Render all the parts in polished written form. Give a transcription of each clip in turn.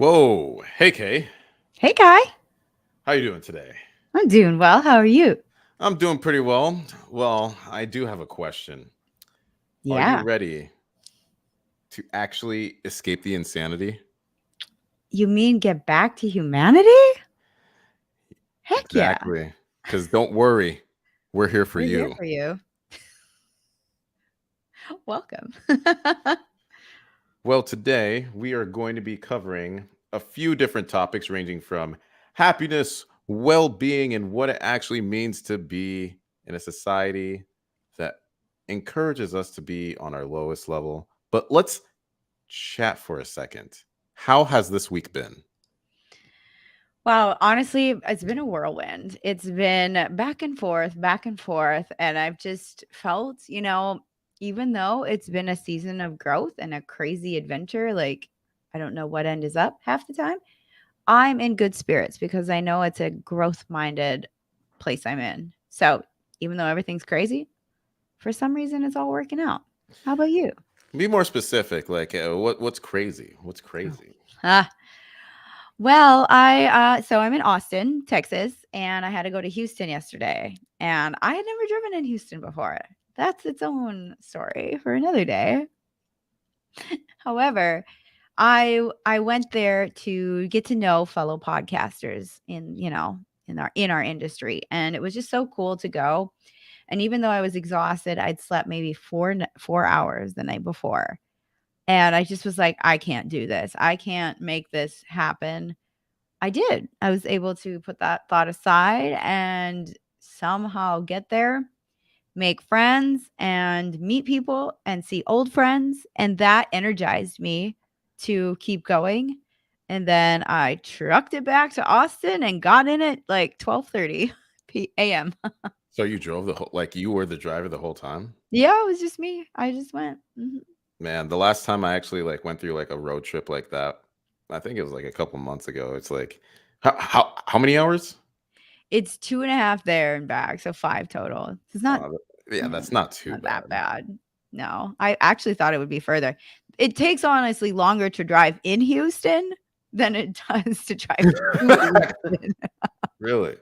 Whoa. Hey, Kay. Hey, Kai. How you doing today? I'm doing well. How are you? I'm doing pretty well. Well, I do have a question. Are you Yeah. ready to actually escape the insanity? You mean get back to humanity? Heck yeah. Exactly. Because don't worry, we're here for We're here you. for you. Welcome. Well, today we are going to be covering a few different topics ranging from happiness, well being, and what it actually means to be in a society that encourages us to be on our lowest level. But let's chat for a second. How has this week been? Wow, honestly, it's been a whirlwind. It's been back and forth. And I've just felt, even though it's been a season of growth and a crazy adventure, like I don't know what end is up half the time, I'm in good spirits because I know it's a growth minded place I'm in. So even though everything's crazy, for some reason it's all working out. How about you? Be more specific. Like, what's crazy? What's Oh. crazy? Ah, well, so I'm in Austin, Texas, and I had to go to Houston yesterday. And I had never driven in Houston before. That's its own story for another day. However, I went there to get to know fellow podcasters in our industry, and it was just so cool to go. And even though I was exhausted, I'd slept maybe 4 hours the night before. And I just was like, I can't do this. I can't make this happen. I did. I was able to put that thought aside and somehow get there, make friends and meet people and see old friends. And that energized me to keep going. And then I trucked it back to Austin and got in at like 12:30 a.m. So you drove the whole, like you were the driver the whole time? Yeah, it was just me. I just went. Man, the last time I actually like went through like a road trip like that, I think it was like a couple months ago. It's like, how many hours? It's 2.5 there and back, so 5 total. It's not Yeah, mm, that's not too not that bad. bad. No, I actually thought it would be further. It takes honestly longer to drive in Houston than it does to drive to Houston. Really?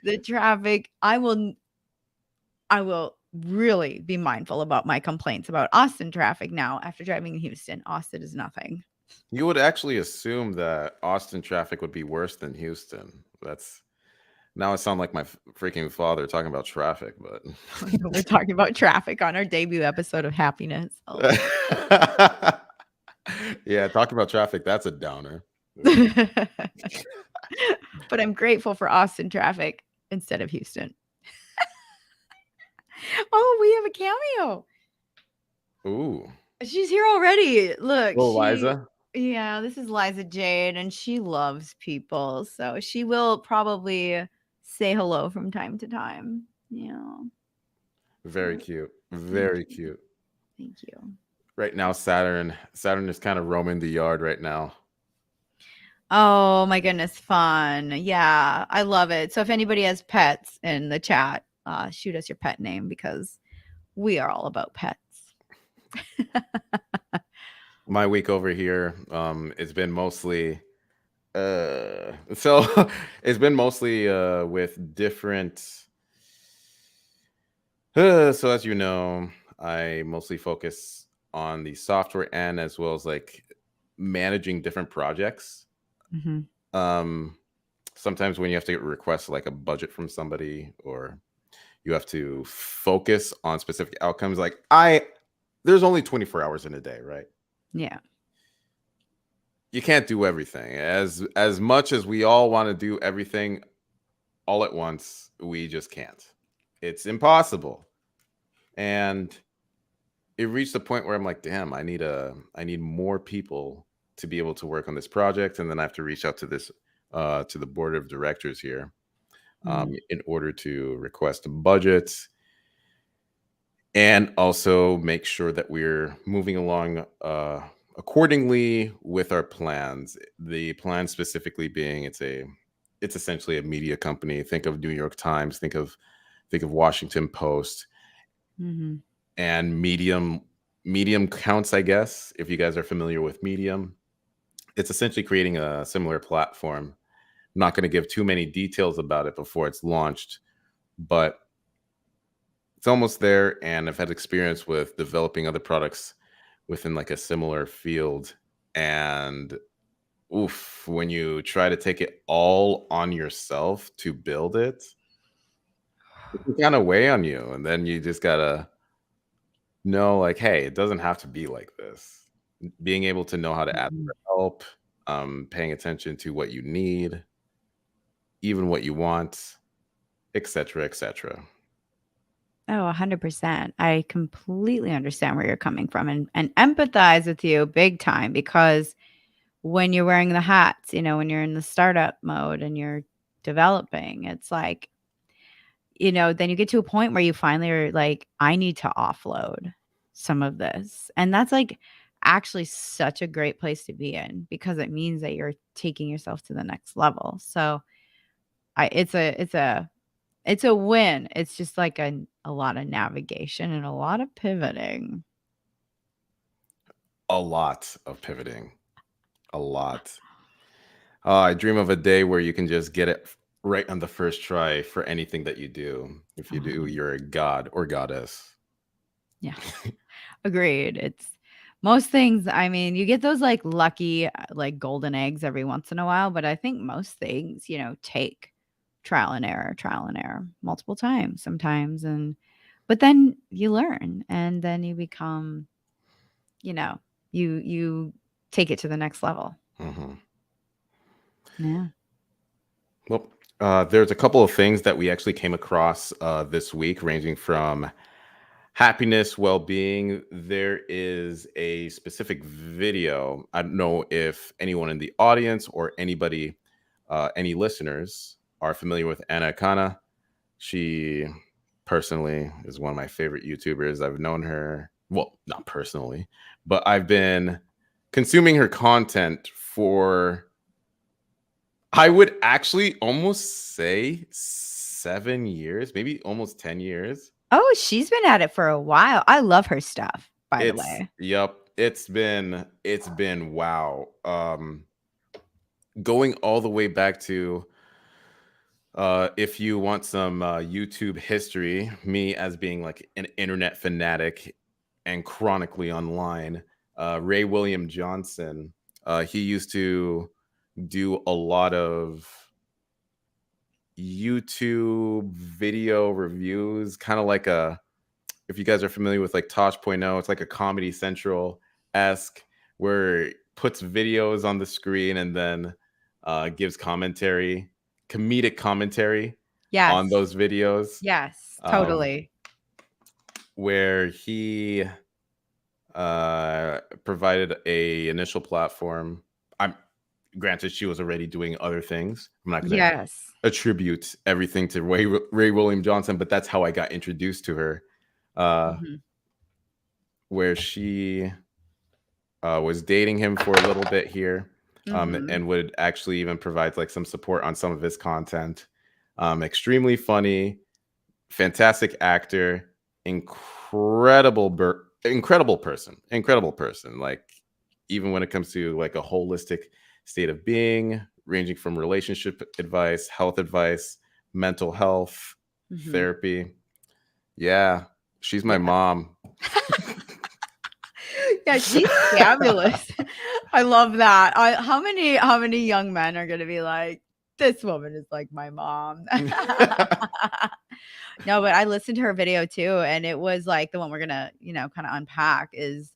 The traffic, I will really be mindful about my complaints about Austin traffic now after driving in Houston. Austin is nothing. You would actually assume that Austin traffic would be worse than Houston. That's now I sound like my freaking father talking about traffic, but We're talking about traffic on our debut episode of Happiness. Oh. yeah, talking about traffic, that's a downer. But I'm grateful for Austin traffic instead of Houston. Oh, we have a cameo. Ooh. She's here already. Look, Well, Liza. yeah, this is Liza Jade, and she loves people. So she will probably say hello from time to time. Yeah. Very cute. Thank Very you. cute. Thank you. Right now, Saturn is kind of roaming the yard right now. Oh my goodness, fun. Yeah, I love it. So if anybody has pets in the chat, shoot us your pet name because we are all about pets. My week over here, it's been mostly so it's been mostly with different so as you know, I mostly focus on the software end as well as like managing different projects. Mhm. Um Sometimes when you have to request like a budget from somebody or you have to focus on specific outcomes, like I there's only 24 hours in a day, right? Yeah. You can't do everything. As much as we all want to do everything all at once, we just can't. It's impossible. And it reached the point where I'm like, damn, I need more people to be able to work on this project, and then I have to reach out to this to the board of directors here Mhm. in order to request budgets and also make sure that we're moving along accordingly with our plans. The plan specifically being it's essentially a media company. Think of New York Times, think of Washington Post Mhm. and Medium counts, I guess, if you guys are familiar with Medium. it's essentially creating a similar platform. I'm not going to give too many details about it before it's launched, but it's almost there. And I've had experience with developing other products within like a similar field. And oof, when you try to take it all on yourself to build it, it can kind of weigh on you. And then you just gotta know, like, hey, it doesn't have to be like this. Being able to know how to ask Mhm. for help, paying attention to what you need, even what you want, etc., etc. Oh, 100%. I completely understand where you're coming from and empathize with you big time because when you're wearing the hats, when you're in the startup mode and you're developing, it's like, then you get to a point where you finally are like, I need to offload some of this. And that's like actually such a great place to be in because it means that you're taking yourself to the next level. So it's a win. It's just like a lot of navigation and a lot of pivoting. A lot of pivoting, a lot. I dream of a day where you can just get it right on the first try for anything that you do. If you do, Um, you're a god or goddess. yeah, agreed. It's most things, I mean, you get those like lucky like golden eggs every once in a while, but I think most things, take trial and error multiple times sometimes but then you learn and then you become, you know, you take it to the next level. Hmm. Yeah. Well, there's a couple of things that we actually came across this week, ranging from happiness, well being. There is a specific video. I don't know if anyone in the audience or anybody, any listeners, are familiar with Anna Akana. She personally is one of my favorite YouTubers. I've known her, well, not personally, but I've been consuming her content for, I would actually almost say 7 years, maybe almost 10 years. Oh, she's been at it for a while. I love her stuff, by the It's way. yep, it's been wow. Going all the way back to if you want some YouTube history, me as being like an internet fanatic and chronically online, Ray William Johnson, he used to do a lot of YouTube video reviews, kind of like a, if you guys are familiar with like Tosh.0, it's like a Comedy Central esque where it puts videos on the screen and then gives commentary, comedic commentary on Yes. those videos. Yes, Um, totally. where he provided a initial platform. I'm granted she was already doing other things. I'm not going to Yes. attribute everything to Ray William Johnson, but that's how I got introduced to her. Uh, Mhm. where she was dating him for a little bit here, Mhm. and would actually even provide like some support on some of his content. Extremely funny, fantastic actor, incredible person. Like even when it comes to like a holistic state of being, ranging from relationship advice, health advice, mental health, Mhm. therapy. Yeah, she's my Yeah. mom. Yeah, she's fabulous. I love that. How many young men are gonna be like, "This woman is like my mom." No, but I listened to her video too, and it was like the one we're gonna, kinda unpack is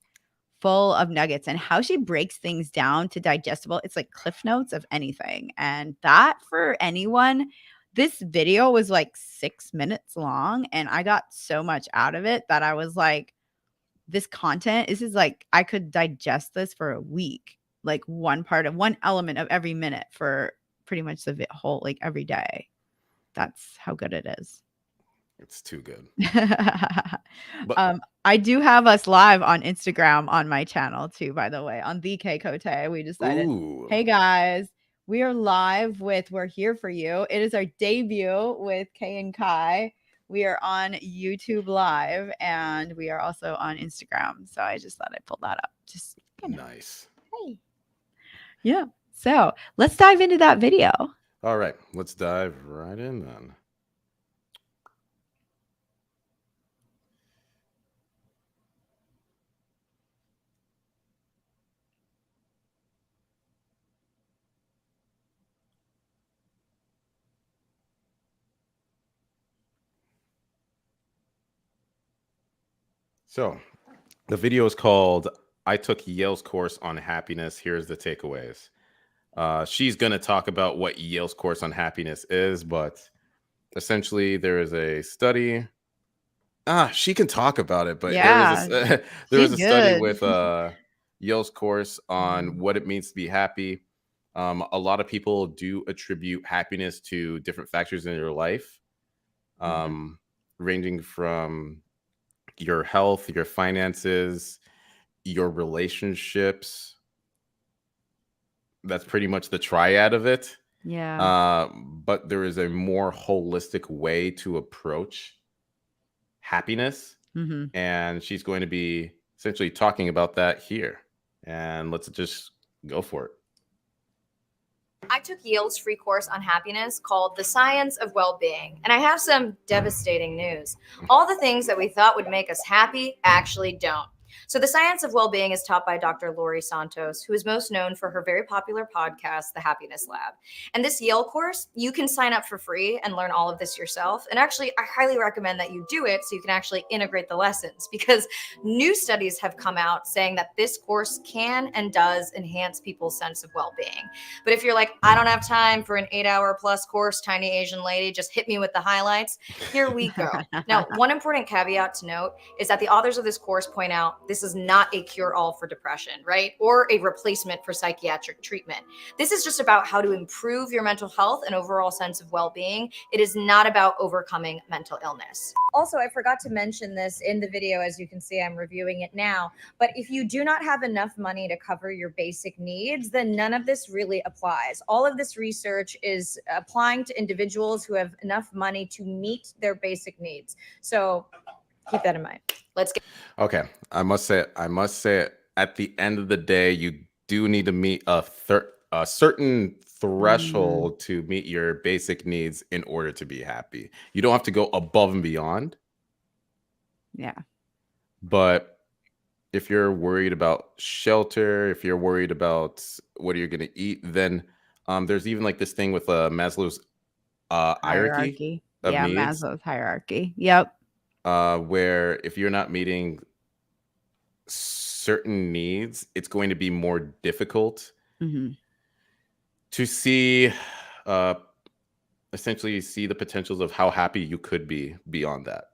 full of nuggets and how she breaks things down to digestible. It's like Cliff Notes of anything. And that for anyone, this video was like 6 minutes long and I got so much out of it that I was like, this is like I could digest this for a week. Like one element of every minute for pretty much the whole like every day. That's how good it is. It's too good. But I do have us live on Instagram on my channel too, by the way, on the K Kote. We decided, ooh, hey guys, we are live with We're Here For You. It is our debut with Kay and Kai. We are on YouTube Live and we are also on Instagram. So I just thought I'd pull that up. Just, nice. hey. Yeah. So let's dive into that video. All right, let's dive right in then. So the video is called I Took Yale's Course on Happiness. Here's the takeaways. She's going to talk about what Yale's course on happiness is, but essentially there is a study. She can talk about it, but there is Yeah. a there She's was a study good. with Yale's course on what it means to be happy. A lot of people do attribute happiness to different factors in your life, um, ranging from your health, your finances, your relationships. That's pretty much the triad of it. Yeah. But there is a more holistic way to approach happiness. hmm And she's going to be essentially talking about that here. And let's just go for it. I took Yale's free course on happiness called The Science of Well-Being, and I have some devastating news. All the things that we thought would make us happy actually don't. So, The Science of Well-Being is taught by Dr. Laurie Santos, who is most known for her very popular podcast, The Happiness Lab. And this Yale course, you can sign up for free and learn all of this yourself. And actually, I highly recommend that you do it so you can actually integrate the lessons, because new studies have come out saying that this course can and does enhance people's sense of well-being. But if you're like, I don't have time for an 8-hour plus course, tiny Asian lady, just hit me with the highlights, here we go. Now, one important caveat to note is that the authors of this course point out this is not a cure-all for depression, right? Or a replacement for psychiatric treatment. This is just about how to improve your mental health and overall sense of well-being. It is not about overcoming mental illness. Also, I forgot to mention this in the video. As you can see, I'm reviewing it now. But if you do not have enough money to cover your basic needs, then none of this really applies. All of this research is applying to individuals who have enough money to meet their basic needs. So keep that in mind. Let's get. Okay. I must say, at the end of the day, you do need to meet a certain threshold to meet your basic needs in order to be happy. You don't have to go above and beyond. Yeah. But if you're worried about shelter, if you're worried about what are you going to eat, then there's even like this thing with Maslow's hierarchy of Yeah, needs, Maslow's hierarchy. Yep. where if you're not meeting certain needs, it's going to be more difficult hmm to see, essentially see the potentials of how happy you could be beyond that.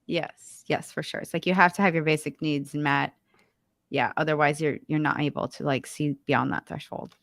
Yes. Yes, for sure. It's like you have to have your basic needs met. Yeah. Otherwise, you're not able to like see beyond that threshold.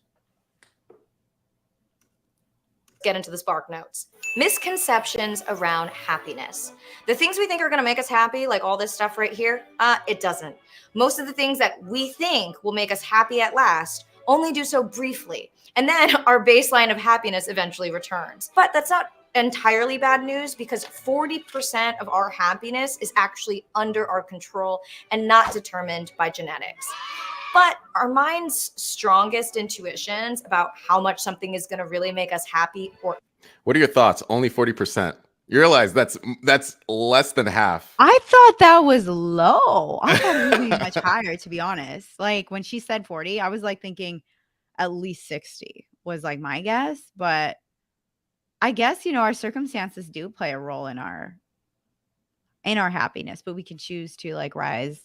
Get into the spark notes. Misconceptions around happiness. The things we think are going to make us happy, like all this stuff right here, it doesn't. Most of the things that we think will make us happy at last only do so briefly. And then our baseline of happiness eventually returns. But that's not entirely bad news, because 40% of our happiness is actually under our control and not determined by genetics. But our mind's strongest intuitions about how much something is going to really make us happy or. What are your thoughts? Only 40%. You realize that's less than half. I thought that was low. I thought it was going to be much higher, to be honest. Like when she said 40, I was like thinking at least 60 was like my guess. But I guess, our circumstances do play a role in our happiness, but we can choose to like rise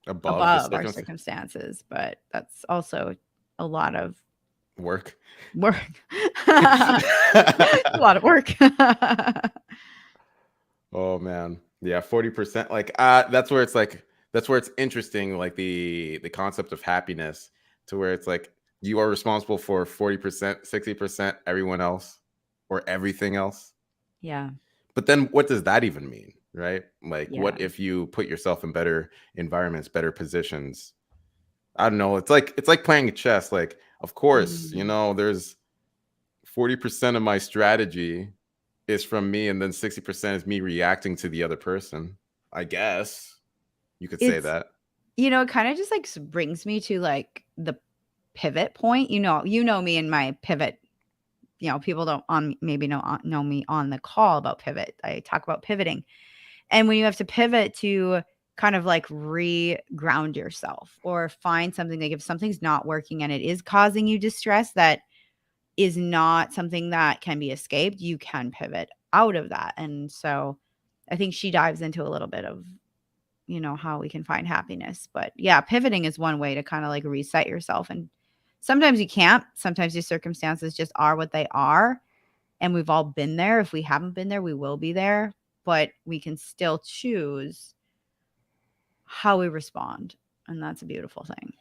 above our circumstances. But that's also a lot of work. A lot of work. Oh man. Yeah, 40%. Like that's where it's interesting, like the concept of happiness, to where it's like you are responsible for 40%, 60% everyone else or everything else. Yeah. But then what does that even mean, right? Like what Yeah. if you put yourself in better environments, better positions? I don't know. It's like playing chess. Like, of course, there's 40% of my strategy is from me, and then 60% is me reacting to the other person. I guess you could say that. It kind of just like brings me to like the pivot point. You know me and my pivot. People don't maybe know me on the call about pivot. I talk about pivoting. And when you have to pivot to kind of like re-ground yourself or find something, like if something's not working and it is causing you distress, that is not something that can be escaped, you can pivot out of that. And so I think she dives into a little bit of, how we can find happiness. But yeah, pivoting is one way to kind of like reset yourself. And sometimes you can't. Sometimes your circumstances just are what they are. And we've all been there. If we haven't been there, we will be there. But we can still choose how we respond. And that's a beautiful thing.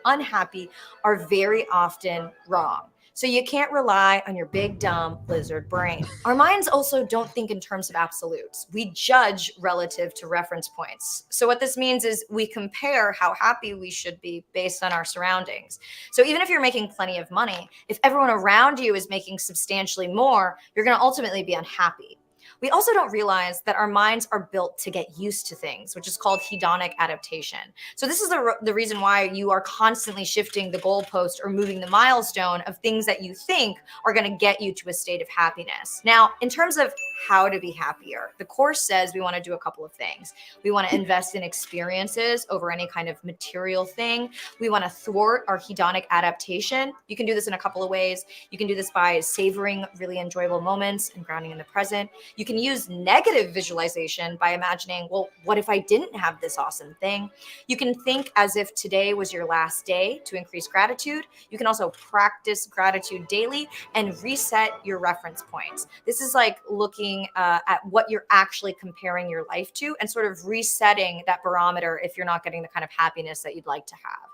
Unhappy are very often wrong. So you can't rely on your big, dumb lizard brain. Our minds also don't think in terms of absolutes. We judge relative to reference points. So what this means is we compare how happy we should be based on our surroundings. So even if you're making plenty of money, if everyone around you is making substantially more, you're going to ultimately be unhappy. We also don't realize that our minds are built to get used to things, which is called hedonic adaptation. So this is the reason why you are constantly shifting the goalpost or moving the milestone of things that you think are going to get you to a state of happiness. Now, in terms of how to be happier, the course says we want to do a couple of things. We want to invest in experiences over any kind of material thing. We want to thwart our hedonic adaptation. You can do this in a couple of ways. You can do this by savoring really enjoyable moments and grounding in the present. You can use negative visualization by imagining, well, what if I didn't have this awesome thing? You can think as if today was your last day to increase gratitude. You can also practice gratitude daily and reset your reference points. This is like looking at what you're actually comparing your life to and sort of resetting that barometer if you're not getting the kind of happiness that you'd like to have.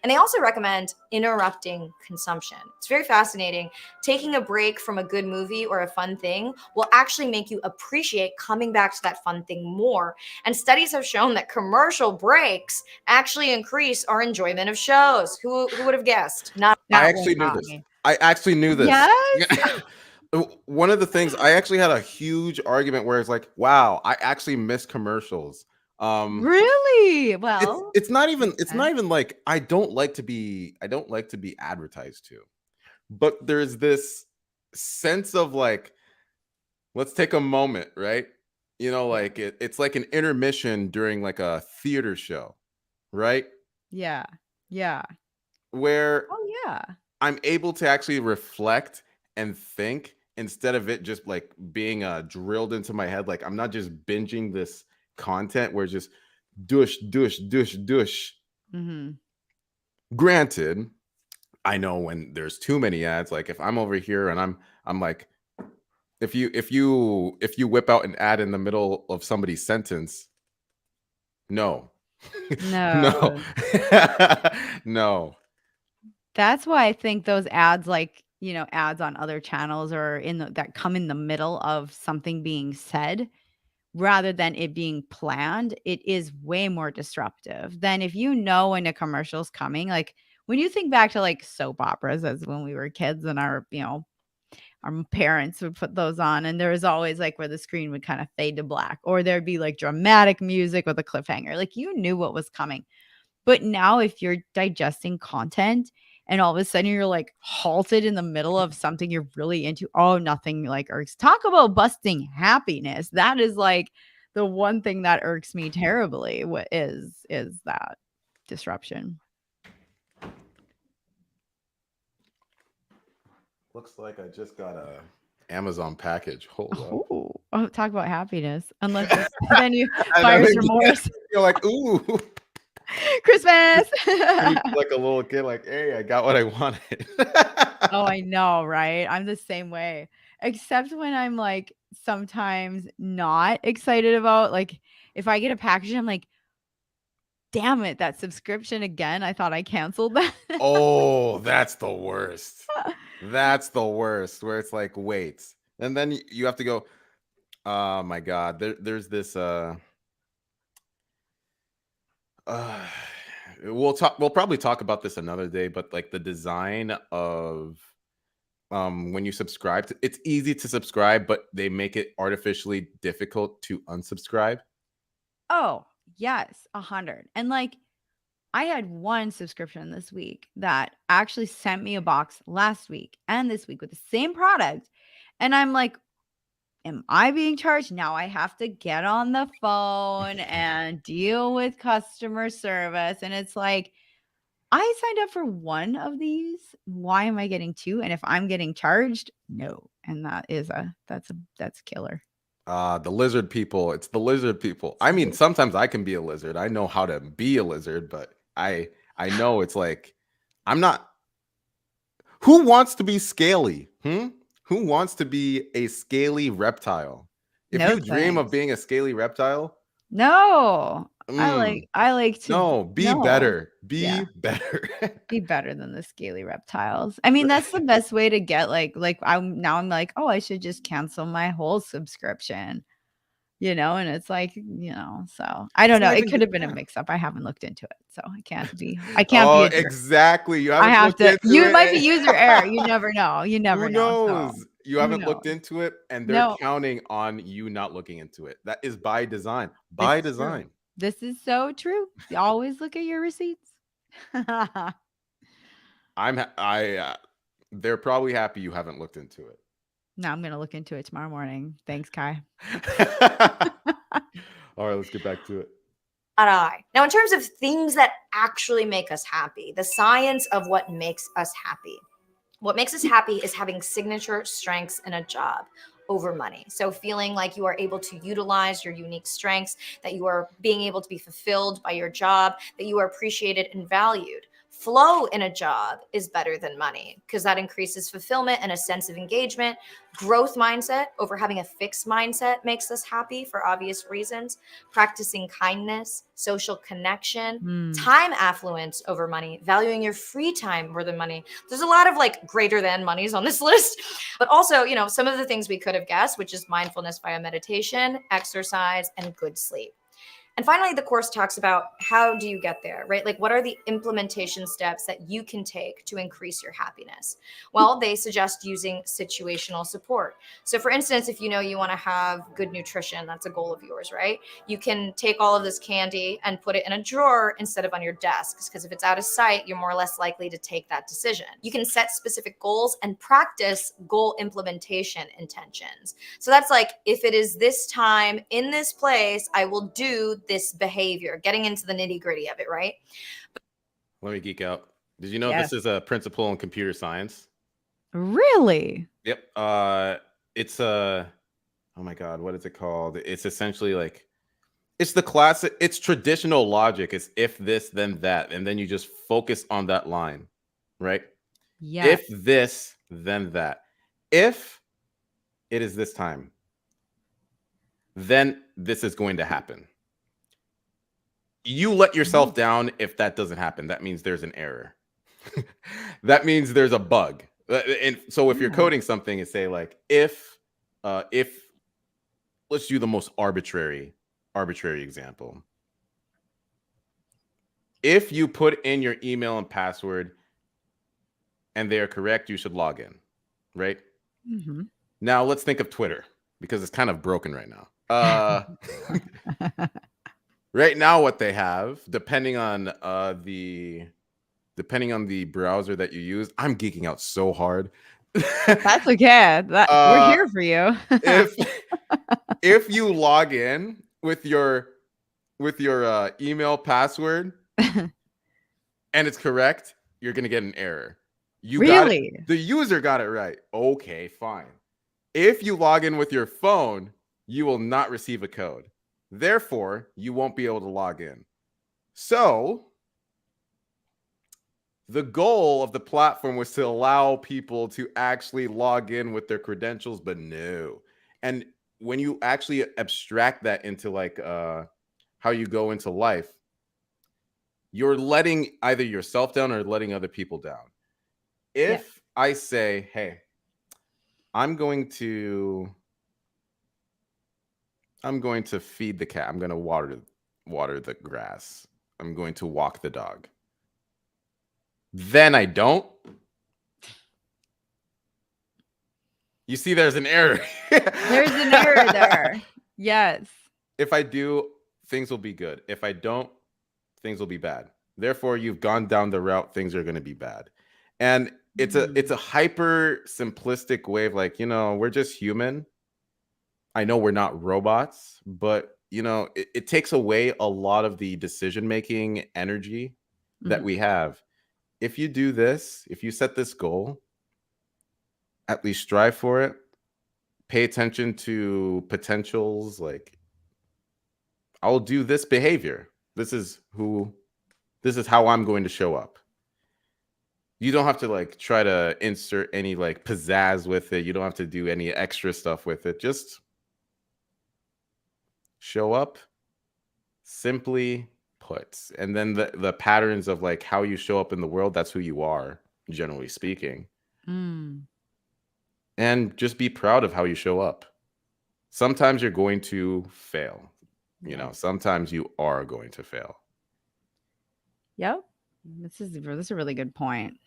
And they also recommend interrupting consumption. It's very fascinating. Taking a break from a good movie or a fun thing will actually make you appreciate coming back to that fun thing more. And studies have shown that commercial breaks actually increase our enjoyment of shows. Who would have guessed? I actually knew this. I actually knew this. Yes. One of the things, I actually had a huge argument where it's like, wow, I actually miss commercials. Really? Well, it's not even like I don't like to be advertised to, but there's this sense of like, let's take a moment, right? Like it's like an intermission during like a theater show, right? yeah. Where Oh yeah. I'm able to actually reflect and think instead of it just like being drilled into my head. Like I'm not just binging this content where it's just douche. Mm-hmm. Granted, I know when there's too many ads, like if I'm over here and I'm like, if you whip out an ad in the middle of somebody's sentence, no. No. No. That's why I think those ads, like, ads on other channels or that come in the middle of something being said, rather than it being planned, it is way more disruptive than if when a commercial's coming. Like when you think back to like soap operas as when we were kids and our parents would put those on, and there was always like where the screen would kind of fade to black, or there'd be like dramatic music with a cliffhanger. Like you knew what was coming. But now if you're digesting content and all of a sudden you're like halted in the middle of something you're really into, nothing like irks. Talk about busting happiness. That is like the one thing that irks me terribly. What is that disruption? Looks like I just got a Amazon package. Hold on. Oh, talk about happiness. Unless then you buyer's remorse. You're like, ooh. Christmas. Like a little kid, like, hey, I got what I wanted. Oh, I know, right? I'm the same way. Except when I'm like sometimes not excited about, like, if I get a package, I'm like, damn it, that subscription again. I thought I canceled that. Oh, that's the worst. That's the worst, where it's like, wait. And then you have to go, oh my God, there's this we'll probably talk about this another day, but like the design of when you subscribe to, it's easy to subscribe, but they make it artificially difficult to unsubscribe. Oh, yes, 100. And like I had one subscription this week that actually sent me a box last week and this week with the same product. And I'm like, am I being charged? Now I have to get on the phone and deal with customer service. And it's like, I signed up for one of these. Why am I getting two? And if I'm getting charged, no. And that's killer. The lizard people. It's the lizard people. I mean, sometimes I can be a lizard. I know how to be a lizard, but I know it's like I'm not. Who wants to be scaly? Who wants to be a scaly reptile? If No you dream of thanks. being a scaly reptile, No. mm, I like to no, be no. better. Be Yeah. better. Be better than the scaly reptiles. I mean, that's the best way to get like I'm like, oh, I should just cancel my whole subscription. And it's like, so I don't It's know. not It even could good. have been a Yeah. mix up. I haven't looked into it. So I can't be a jerk. Exactly. You I haven't have looked to. into You it. might be user error. You never know. You never Who know. knows? You who haven't looked knows? into it, and they're No, counting on you not looking into it. That is by design. it's By true. design. This is so true. You always look at your receipts. They're probably happy you haven't looked into it. No, I'm gonna look into it tomorrow morning. Thanks, Kai. All right, let's get back to it. Now, in terms of things that actually make us happy, the science of what makes us happy. What makes us happy is having signature strengths in a job over money. So feeling like you are able to utilize your unique strengths, that you are being able to be fulfilled by your job, that you are appreciated and valued. Flow in a job is better than money because that increases fulfillment and a sense of engagement. Growth mindset over having a fixed mindset makes us happy for obvious reasons. Practicing kindness, social connection, time affluence over money, valuing your free time more than money. There's a lot of like greater than monies on this list, but also, some of the things we could have guessed, which is mindfulness via meditation, exercise, and good sleep. And finally, the course talks about how do you get there, right? Like, what are the implementation steps that you can take to increase your happiness? Well, they suggest using situational support. So, for instance, if you know you want to have good nutrition, that's a goal of yours, right? You can take all of this candy and put it in a drawer instead of on your desk, because if it's out of sight, you're more or less likely to take that decision. You can set specific goals and practice goal implementation intentions. So that's like, if it is this time in this place, I will do this behavior, getting into the nitty gritty of it, right? Let me geek out. Did you know Yes. this is a principle in computer science? Really? Yep. It's oh my God, what is it called? It's essentially like, it's the classic, it's traditional logic. It's if this, then that. And then you just focus on that line, right? Yeah. If this, then that. If it is this time, then this is going to happen. You let yourself down if that doesn't happen. That means there's an error. That means there's a bug. And so if you're coding something and say like, if let's do the most arbitrary example. If you put in your email and password and they are correct, you should log in, right? Mm-hmm. Now let's think of Twitter, because it's kind of broken right now. Right now, what they have, depending on the browser that you use, I'm geeking out so hard. That's okay. We're here for you. if you log in with your email password and it's correct, you're gonna get an error. Really? The user got it right. Okay, fine. If you log in with your phone, you will not receive a code. Therefore, you won't be able to log in. So the goal of the platform was to allow people to actually log in with their credentials, but no. And when you actually abstract that into like how you go into life, you're letting either yourself down or letting other people down. If I say, hey, I'm going to feed the cat. I'm going to water the grass. I'm going to walk the dog. Then I don't. You see, there's an error. There's an error there. Yes. If I do, things will be good. If I don't, things will be bad. Therefore, you've gone down the route things are going to be bad. And it's a hyper simplistic way of like, we're just human. I know we're not robots, but it takes away a lot of the decision making energy that Mhm. we have. If you do this, if you set this goal, at least strive for it. Pay attention to potentials. Like, I'll do this behavior. This is how I'm going to show up. You don't have to like try to insert any like pizzazz with it. You don't have to do any extra stuff with it. Just show up, simply put. And then the patterns of like how you show up in the world, that's who you are, generally speaking. Mm. And just be proud of how you show up. Sometimes you're going to fail. Sometimes you are going to fail. Yep. This is a really good point.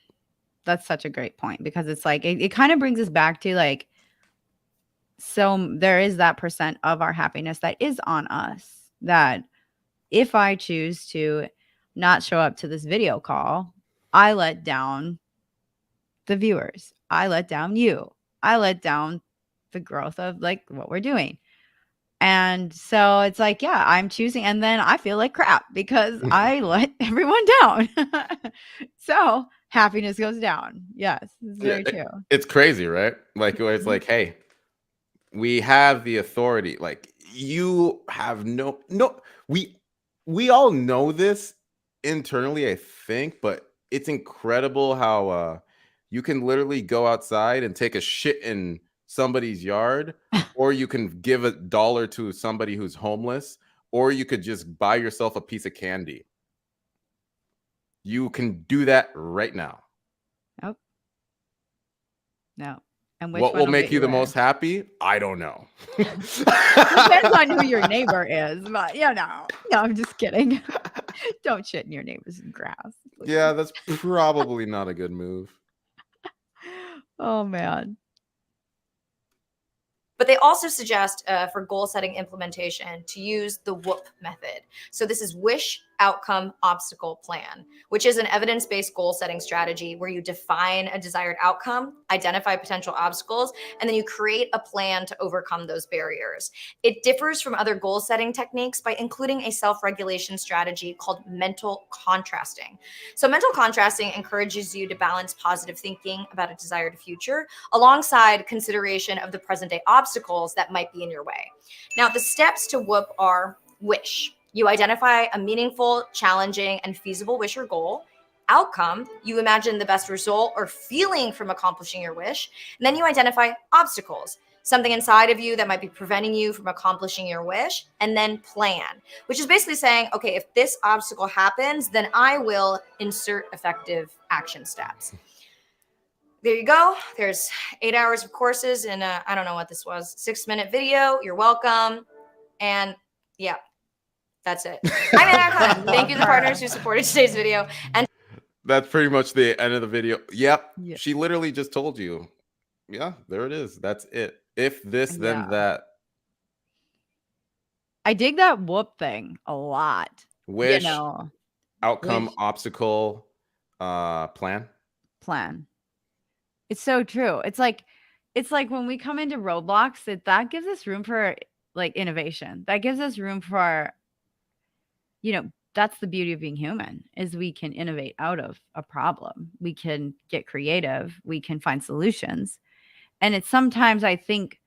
That's such a great point, because it's like it kind of brings us back to like, so there is that percent of our happiness that is on us, that if I choose to not show up to this video call, I let down the viewers. I let down you. I let down the growth of like what we're doing. And so it's like, yeah, I'm choosing. And then I feel like crap because I let everyone down. So happiness goes down. Yes, it's very true. It's crazy, right? Like, where it's like, hey, we have the authority. Like, you have no, we all know this internally, I think, but it's incredible how you can literally go outside and take a shit in somebody's yard, or you can give $1 to somebody who's homeless, or you could just buy yourself a piece of candy. You can do that right now. Nope. No. And what will make you the most happy? I don't know. Depends on who your neighbor is, but no, I'm just kidding. Don't shit in your neighbor's grass. Please. Yeah, that's probably not a good move. Oh man. But they also suggest for goal setting implementation to use the WHOOP method. So this is Wish, Outcome, Obstacle, Plan, which is an evidence-based goal setting strategy where you define a desired outcome, identify potential obstacles, and then you create a plan to overcome those barriers. It differs from other goal setting techniques by including a self-regulation strategy called mental contrasting. So mental contrasting encourages you to balance positive thinking about a desired future alongside consideration of the present day obstacles that might be in your way. Now, the steps to WHOOP are Wish. You identify a meaningful, challenging, and feasible wish or goal. Outcome, you imagine the best result or feeling from accomplishing your wish. And then you identify obstacles, something inside of you that might be preventing you from accomplishing your wish. And then plan, which is basically saying, okay, if this obstacle happens, then I will insert effective action steps. There you go. There's 8 hours of courses and I don't know what this was, 6-minute video. You're welcome. And yeah. That's it. I'm Anna Khan. Thank you to the partners who supported today's video. And that's pretty much the end of the video. Yep. Yeah. She literally just told you. Yeah, there it is. That's it. If this, then that. I dig that WHOOP thing a lot. Wish, outcome, obstacle, plan. It's so true. It's like when we come into Roblox, that gives us room for like innovation. That gives us room for, that's the beauty of being human, is we can innovate out of a problem. We can get creative. We can find solutions. And it's sometimes, I think,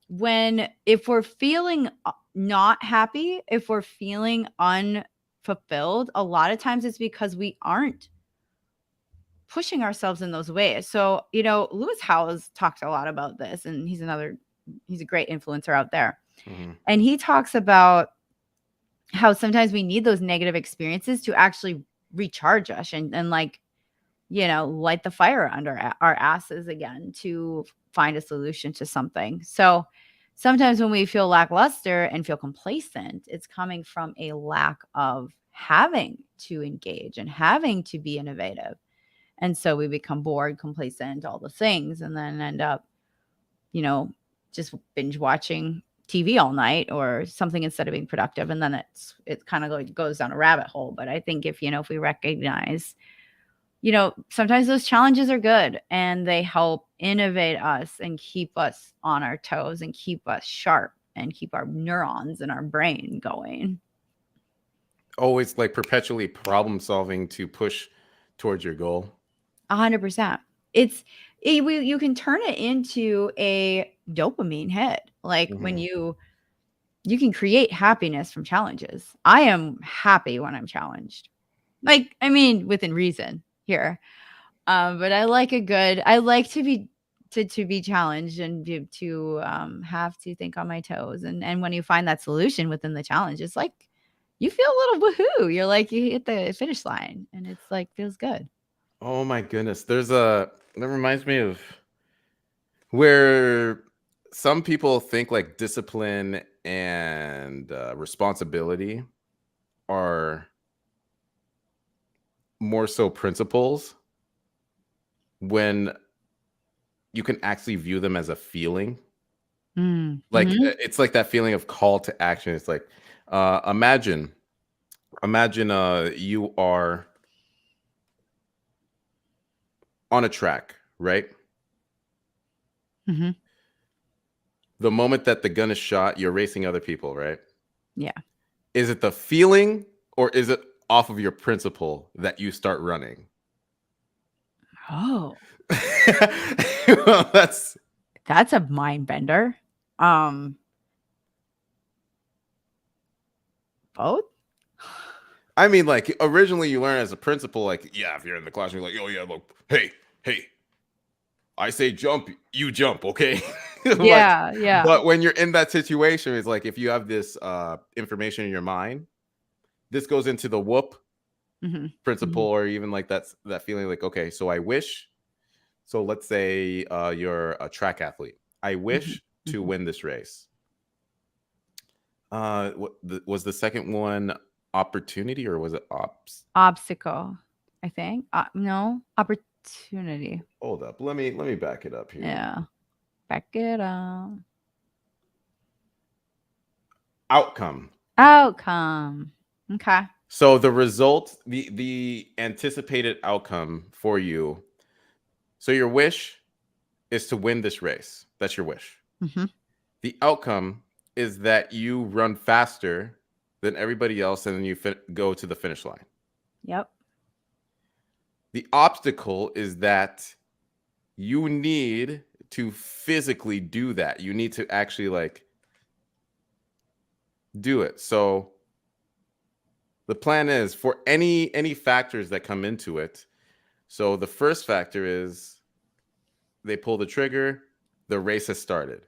if we're feeling not happy, if we're feeling unfulfilled, a lot of times it's because we aren't pushing ourselves in those ways. So, Lewis Howes talked a lot about this, and he's a great influencer out there. Mm-hmm. And he talks about how sometimes we need those negative experiences to actually recharge us and like, light the fire under our asses again to find a solution to something. So sometimes when we feel lackluster and feel complacent, it's coming from a lack of having to engage and having to be innovative. And so we become bored, complacent, all the things, and then end up, just binge watching TV all night or something instead of being productive. And then it kind of goes down a rabbit hole. But I think if we recognize, sometimes those challenges are good and they help innovate us and keep us on our toes and keep us sharp and keep our neurons in our brain going. Always like perpetually problem solving to push towards your goal. 100%. You can turn it into a dopamine hit. Like when you can create happiness from challenges. I am happy when I'm challenged. Like, I mean, within reason here. But I like to be challenged and to have to think on my toes. And when you find that solution within the challenge, it's like you feel a little woohoo. You're like, you hit the finish line and it's like, feels good. Oh my goodness. That reminds me of where some people think like discipline and responsibility are more so principles, when you can actually view them as a feeling. Like it's like that feeling of call to action. It's like imagine you are on a track, right? The moment that the gun is shot, you're racing other people, right? Yeah. Is it the feeling or is it off of your principle that you start running? Oh, Well, that's a mind bender. Both. I mean, like originally you learn as a principle, like, yeah, if you're in the classroom, you're like, oh yeah, look, hey, I say jump, you jump, okay? Like, Yeah. but when you're in that situation, it's like if you have this information in your mind, this goes into the whoop principle, or even like that feeling like, okay, so I wish. So let's say you're a track athlete. I wish to win this race. Was the second one opportunity or was it Obstacle, I think. No, opportunity. Hold up. Let me back it up here. Yeah. Back it up. Outcome. Okay. So the result, the anticipated outcome for you. So your wish is to win this race. That's your wish. The outcome is that you run faster than everybody else and then you go to the finish line. Yep. The obstacle is that you need to physically do that. You need to actually like do it. So the plan is for any factors that come into it. So the first factor is they pull the trigger, the race has started.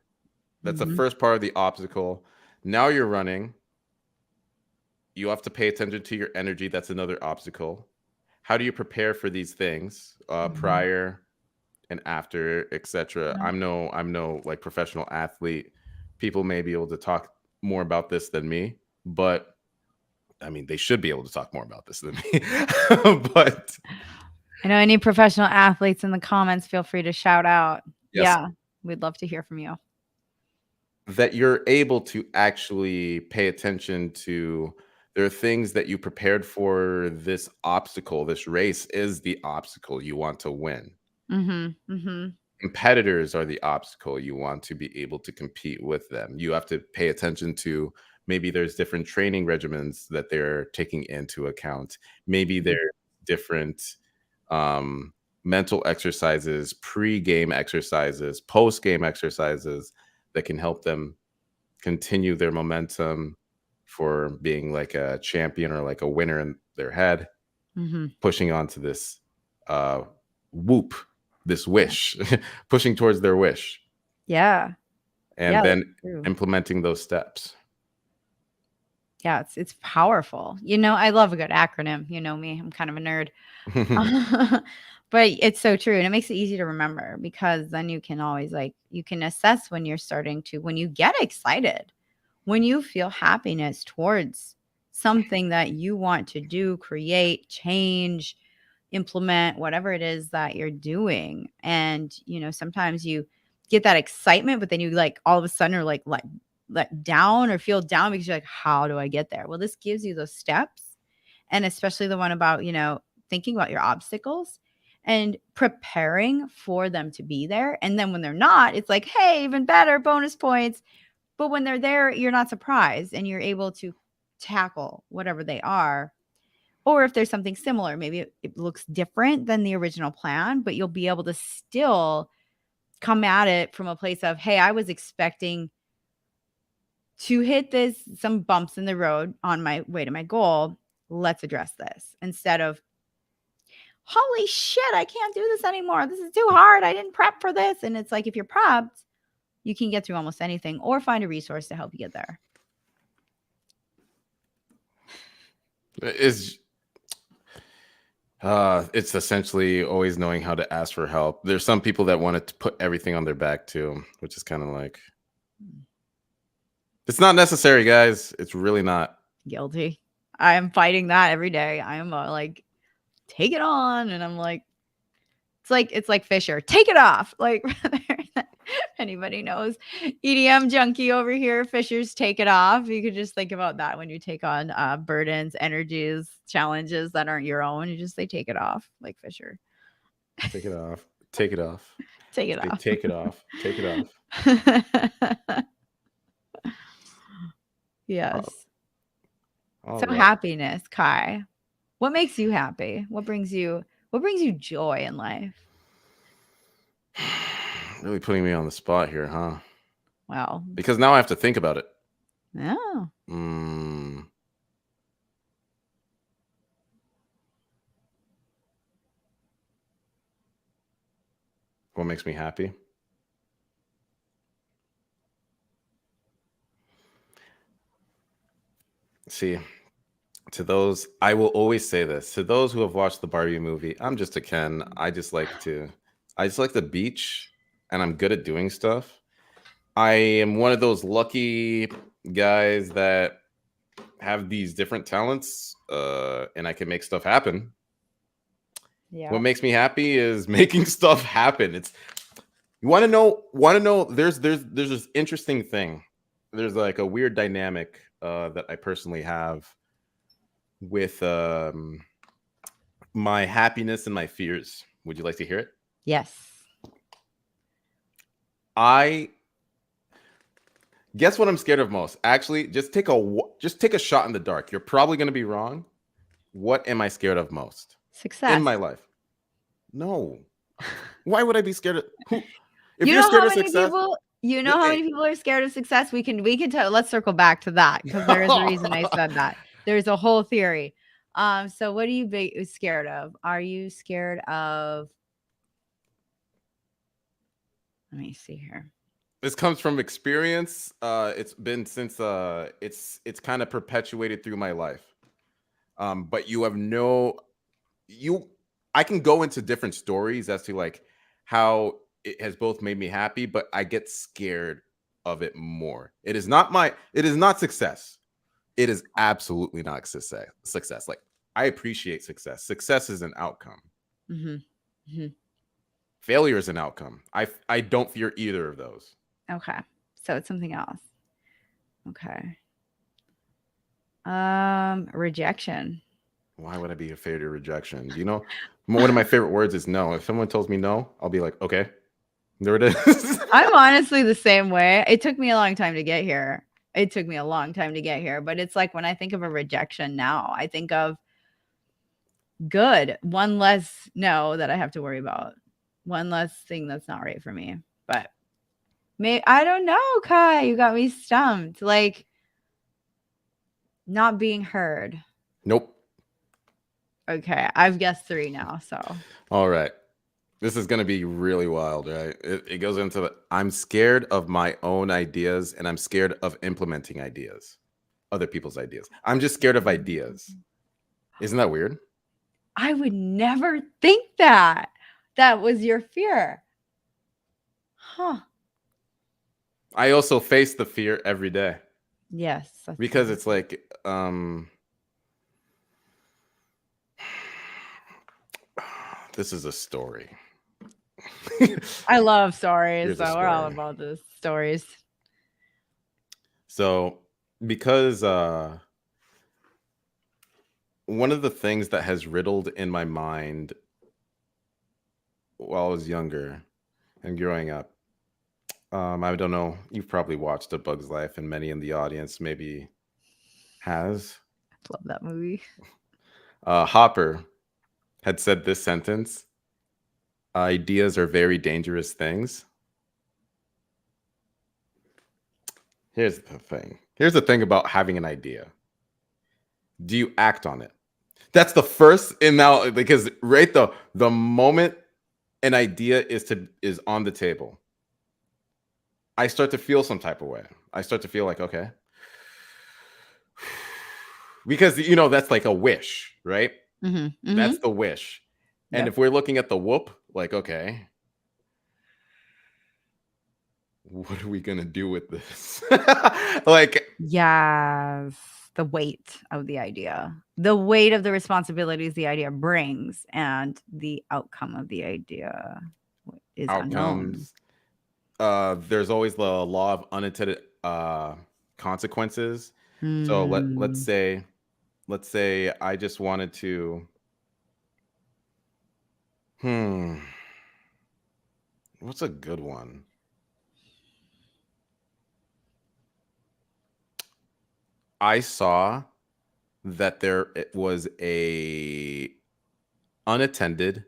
That's the first part of the obstacle. Now you're running. You have to pay attention to your energy. That's another obstacle. How do you prepare for these things prior and after, etc.? I'm no like professional athlete. People may be able to talk more about this than me, but I mean, they should be able to talk more about this than me. But I know any professional athletes in the comments, feel free to shout out. Yes. Yeah, we'd love to hear from you. That you're able to actually pay attention to. There are things that you prepared for. This obstacle, this race is the obstacle you want to win. Competitors are the obstacle. You want to be able to compete with them. You have to pay attention to maybe there's different training regimens that they're taking into account. Maybe there are different mental exercises, pre-game exercises, post-game exercises that can help them continue their momentum for being like a champion or like a winner in their head, pushing on to this whoop, this wish, pushing towards their wish. Yeah. And then implementing those steps. Yeah, it's powerful. I love a good acronym. You know me, I'm kind of a nerd. But it's so true. And it makes it easy to remember because then you can always you can assess when you're when you get excited, when you feel happiness towards something that you want to do, create, change, implement, whatever it is that you're doing. And, sometimes you get that excitement, but then you all of a sudden are down or feel down because you're like, how do I get there? Well, this gives you those steps. And especially the one about, thinking about your obstacles and preparing for them to be there. And then when they're not, it's like, hey, even better, bonus points. But when they're there, you're not surprised and you're able to tackle whatever they are. Or if there's something similar, maybe it looks different than the original plan, but you'll be able to still come at it from a place of, hey, I was expecting to hit some bumps in the road on my way to my goal. Let's address this instead of, holy shit, I can't do this anymore. This is too hard. I didn't prep for this. And it's like, if you're prepped, you can get through almost anything or find a resource to help you get there. It's essentially always knowing how to ask for help. There's some people that want to put everything on their back too, which is kind of like, it's not necessary, guys. It's really not. Guilty. I am fighting that every day. I am like, take it on. And I'm like, it's like Fisher, take it off. Like, anybody knows EDM junkie over here, Fisher's take it off. You could just think about that when you take on burdens, energies, challenges that aren't your own. You just say, take it off, like Fisher. Take it off. Take it off. Take it off. Take it off. Take it off. Yes. All So right. happiness, Kai. What makes you happy? What brings you joy in life? Really putting me on the spot here, huh? Wow. Because now I have to think about it. Oh. What makes me happy? See, to those, I will always say this, to those who have watched the Barbie movie, I'm just a Ken. I just like the beach and I'm good at doing stuff. I am one of those lucky guys that have these different talents and I can make stuff happen. Yeah. What makes me happy is making stuff happen. You want to know there's this interesting thing. There's like a weird dynamic that I personally have with my happiness and my fears. Would you like to hear it? Yes. I guess what I'm scared of most. Actually, just take a shot in the dark. You're probably going to be wrong. What am I scared of most? Success in my life? No. Why would I be scared of who? If you you're know scared how of many success, people how many people are scared of success? We can tell. Let's circle back to that because there is a reason I said that. There's a whole theory. So what are you scared of? Are you scared of? Let me see here. this comes from experience. It's been since it's kind of perpetuated through my life. But I can go into different stories as to like how it has both made me happy, but I get scared of it more. It is not success. It is absolutely not success. Like, I appreciate success. Success is an outcome. Mm-hmm. Mm-hmm. Failure is an outcome. I don't fear either of those. Okay. So it's something else. Okay. Rejection. Why would I be afraid of rejection? Do you know, one of my favorite words is no. If someone tells me no, I'll be like, okay, there it is. I'm honestly the same way. It took me a long time to get here. But it's like when I think of a rejection now, I think of good, one less no that I have to worry about, one less thing that's not right for me. But I don't know, Kai, you got me stumped. Like, not being heard. Nope. Okay, I've guessed 3 now. So all right, this is gonna be really wild, right? It goes into I'm scared of my own ideas and I'm scared of implementing ideas, other people's ideas. I'm just scared of ideas. Isn't that weird? I would never think that was your fear. Huh. I also face the fear every day. Yes. Because it's like, this is a story. I love stories. Here's a So we're all story. about the stories. So because one of the things that has riddled in my mind while I was younger and growing up, I don't know, you've probably watched A Bug's Life, and many in the audience maybe has. Love that movie. Hopper had said this sentence: ideas are very dangerous things. Here's the thing. Here's the thing about having an idea. Do you act on it? That's the first, and now because right the moment an idea is on the table, I start to feel some type of way. I start to feel like, okay, because that's like a wish, right? Mm-hmm. That's the wish. And Yep. if we're looking at the whoop, like, okay, what are we gonna do with this? Like, Yes. The weight of the idea, the weight of the responsibilities the idea brings, and the outcome of the idea is unknown. outcomes. There's always the law of unintended consequences. So let's Mm, say I just wanted to, hmm, what's a good one? I saw that there it was a unattended,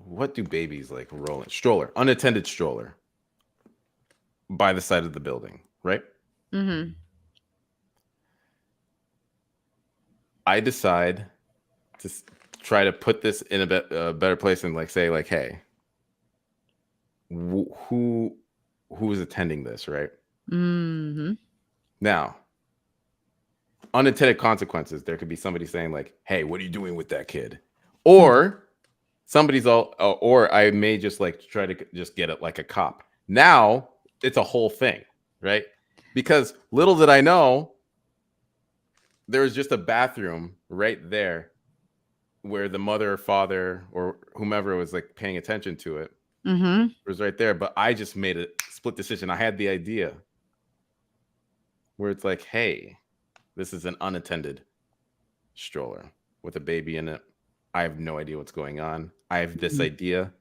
what do babies like rolling stroller, unattended stroller by the side of the building, right? mm-hmm. I decide to try to put this in a better place and like say like, hey, who is attending this, right? Mm-hmm. Now, unintended consequences. There could be somebody saying like, hey, what are you doing with that kid? Or or I may just like try to just get it like a cop. Now it's a whole thing, right? Because little did I know, there was just a bathroom right there where the mother or father or whomever was like paying attention to it. Mm-hmm. It was right there, but I just made a split decision. I had the idea where it's like, hey, this is an unattended stroller with a baby in it. I have no idea what's going on. I have this idea.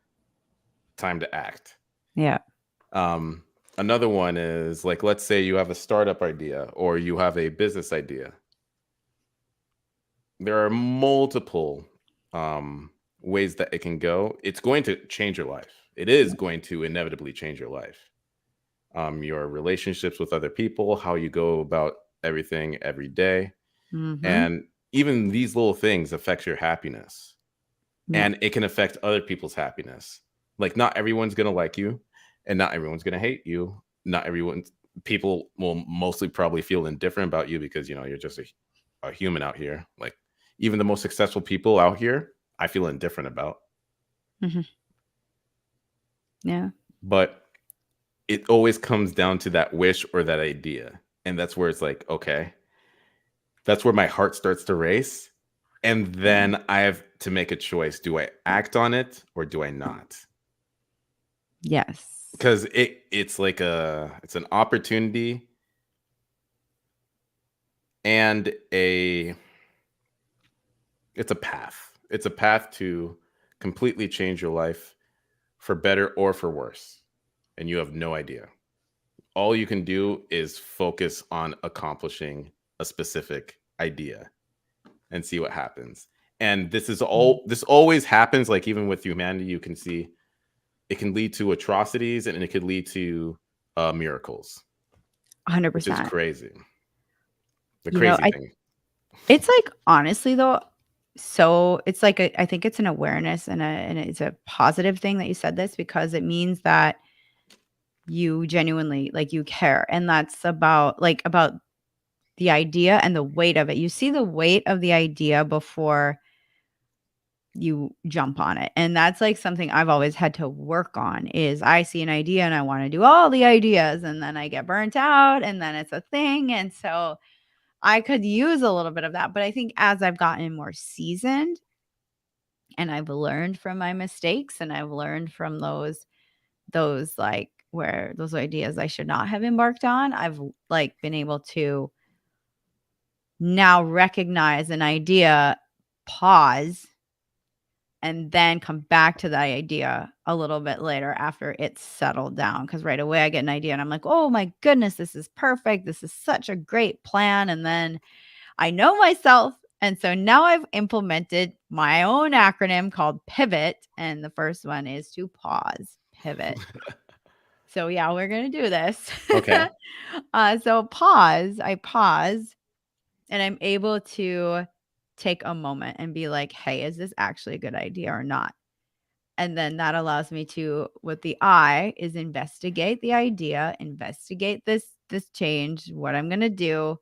Time to act. Yeah. Another one is like, let's say you have a startup idea or you have a business idea. There are multiple ways that it can go. It's going to change your life. It is going to inevitably change your life. Your relationships with other people, how you go about everything every day. Mm-hmm. And even these little things affect your happiness. Yeah. And it can affect other people's happiness. Like not everyone's going to like you and not everyone's going to hate you. Not people will mostly probably feel indifferent about you because, you're just a human out here. Like even the most successful people out here, I feel indifferent about. Mm-hmm. Yeah. But it always comes down to that wish or that idea. And that's where it's like, okay, that's where my heart starts to race. And then I have to make a choice. Do I act on it or do I not? Yes. Because it's like it's an opportunity and it's a path. It's a path to completely change your life for better or for worse. And you have no idea. All you can do is focus on accomplishing a specific idea and see what happens. And this always happens. Like even with humanity, you can see it can lead to atrocities and it could lead to miracles. 100%. Which is crazy. The crazy thing. It's like, honestly though, so it's like I think it's an awareness and it's a positive thing that you said this, because it means that you genuinely like you care, and that's about the idea and the weight of it. You see the weight of the idea before you jump on it. And that's like something I've always had to work on, is I see an idea and I want to do all the ideas and then I get burnt out and then it's a thing. And so I could use a little bit of that. But I think as I've gotten more seasoned and I've learned from my mistakes and I've learned from those like where those ideas I should not have embarked on, I've like been able to now recognize an idea, pause, and then come back to that idea a little bit later after it's settled down. Because right away I get an idea and I'm like, oh my goodness, this is perfect. This is such a great plan. And then I know myself. And so now I've implemented my own acronym called PIVOT. And the first one is to pause, pivot. So yeah, we're going to do this. Okay. So I pause and I'm able to take a moment and be like, hey, is this actually a good idea or not? And then that allows me to, with the I, is investigate the idea, investigate this change, what I'm going to do,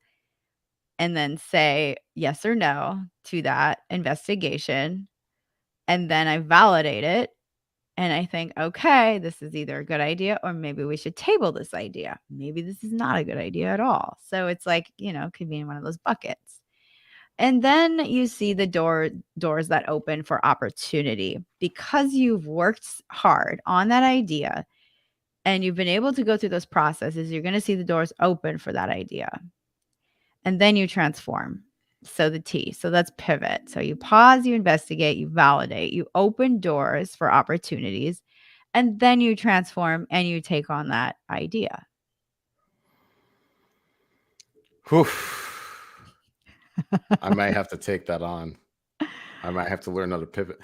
and then say yes or no to that investigation. And then I validate it. And I think, okay, this is either a good idea or maybe we should table this idea. Maybe this is not a good idea at all. So it's like, could be in one of those buckets. And then you see the doors that open for opportunity because you've worked hard on that idea and you've been able to go through those processes. You're going to see the doors open for that idea. And then you transform. So the T. So that's pivot. So you pause, you investigate, you validate, you open doors for opportunities, and then you transform and you take on that idea. Whew. I might have to take that on. I might have to learn how to pivot.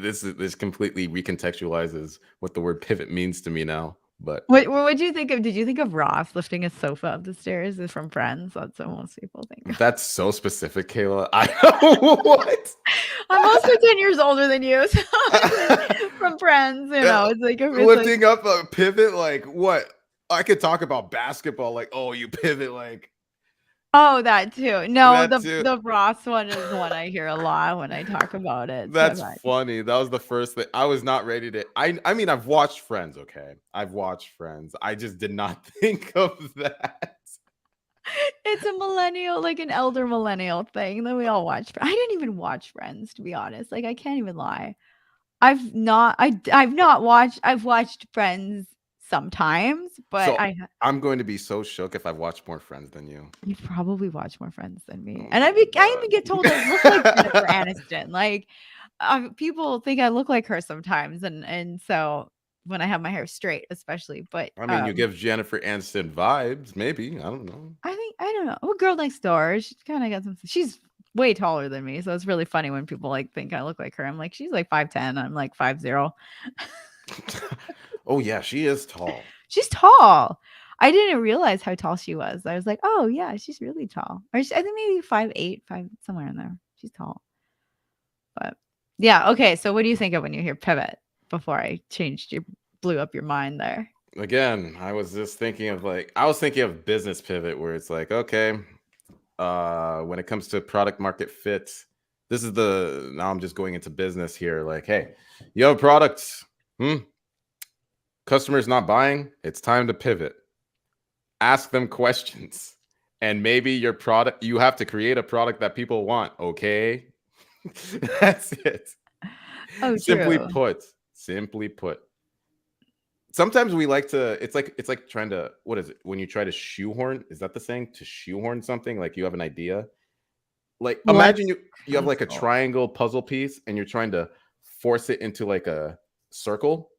This completely recontextualizes what the word pivot means to me now. But what do you think of? Did you think of Ross lifting a sofa up the stairs from Friends? That's what most people think of. That's so specific, Kayla. I know what. I'm also 10 years older than you, so from Friends, it's like lifting up a pivot, like what? I could talk about basketball, like, oh, you pivot, like. Oh, that too. No, That too. the Ross one is one I hear a lot when I talk about it. That's funny. That was the first thing. I was not ready to. I mean, I've watched Friends. Okay, I've watched Friends. I just did not think of that. It's a millennial, like an elder millennial thing that we all watch. I didn't even watch Friends, to be honest. Like, I can't even lie. I've watched Friends sometimes, but So, I'm going to be so shook if I watch more Friends than you. You probably watch more Friends than me. Oh And I even get told I look like Jennifer Aniston. Like, people think I look like her sometimes. And so when I have my hair straight, especially, but I mean, you give Jennifer Aniston vibes, maybe. I don't know. I don't know. Oh, Girl Next Door. She kind of got some, she's way taller than me. So it's really funny when people like think I look like her. I'm like, she's like 5'10". I'm like 5'0". Oh yeah, she is tall. She's tall. I didn't realize how tall she was. I was like, oh yeah, she's really tall. Or I think maybe 5'8", 5 somewhere in there. She's tall. But yeah, okay. So what do you think of when you hear pivot? Before I blew up your mind there. Again, I was just thinking of business pivot, where it's like, okay, when it comes to product market fit, now I'm just going into business here. Like, hey, you have a product. Customers not buying, it's time to pivot. Ask them questions. And maybe your product, you have to create a product that people want. Okay. That's it. Oh, Simply true. put. Sometimes we like to, it's like trying to, what is it? When you try to shoehorn, is that the saying? To shoehorn something? Like you have an idea. Like imagine you have like a triangle puzzle piece and you're trying to force it into like a circle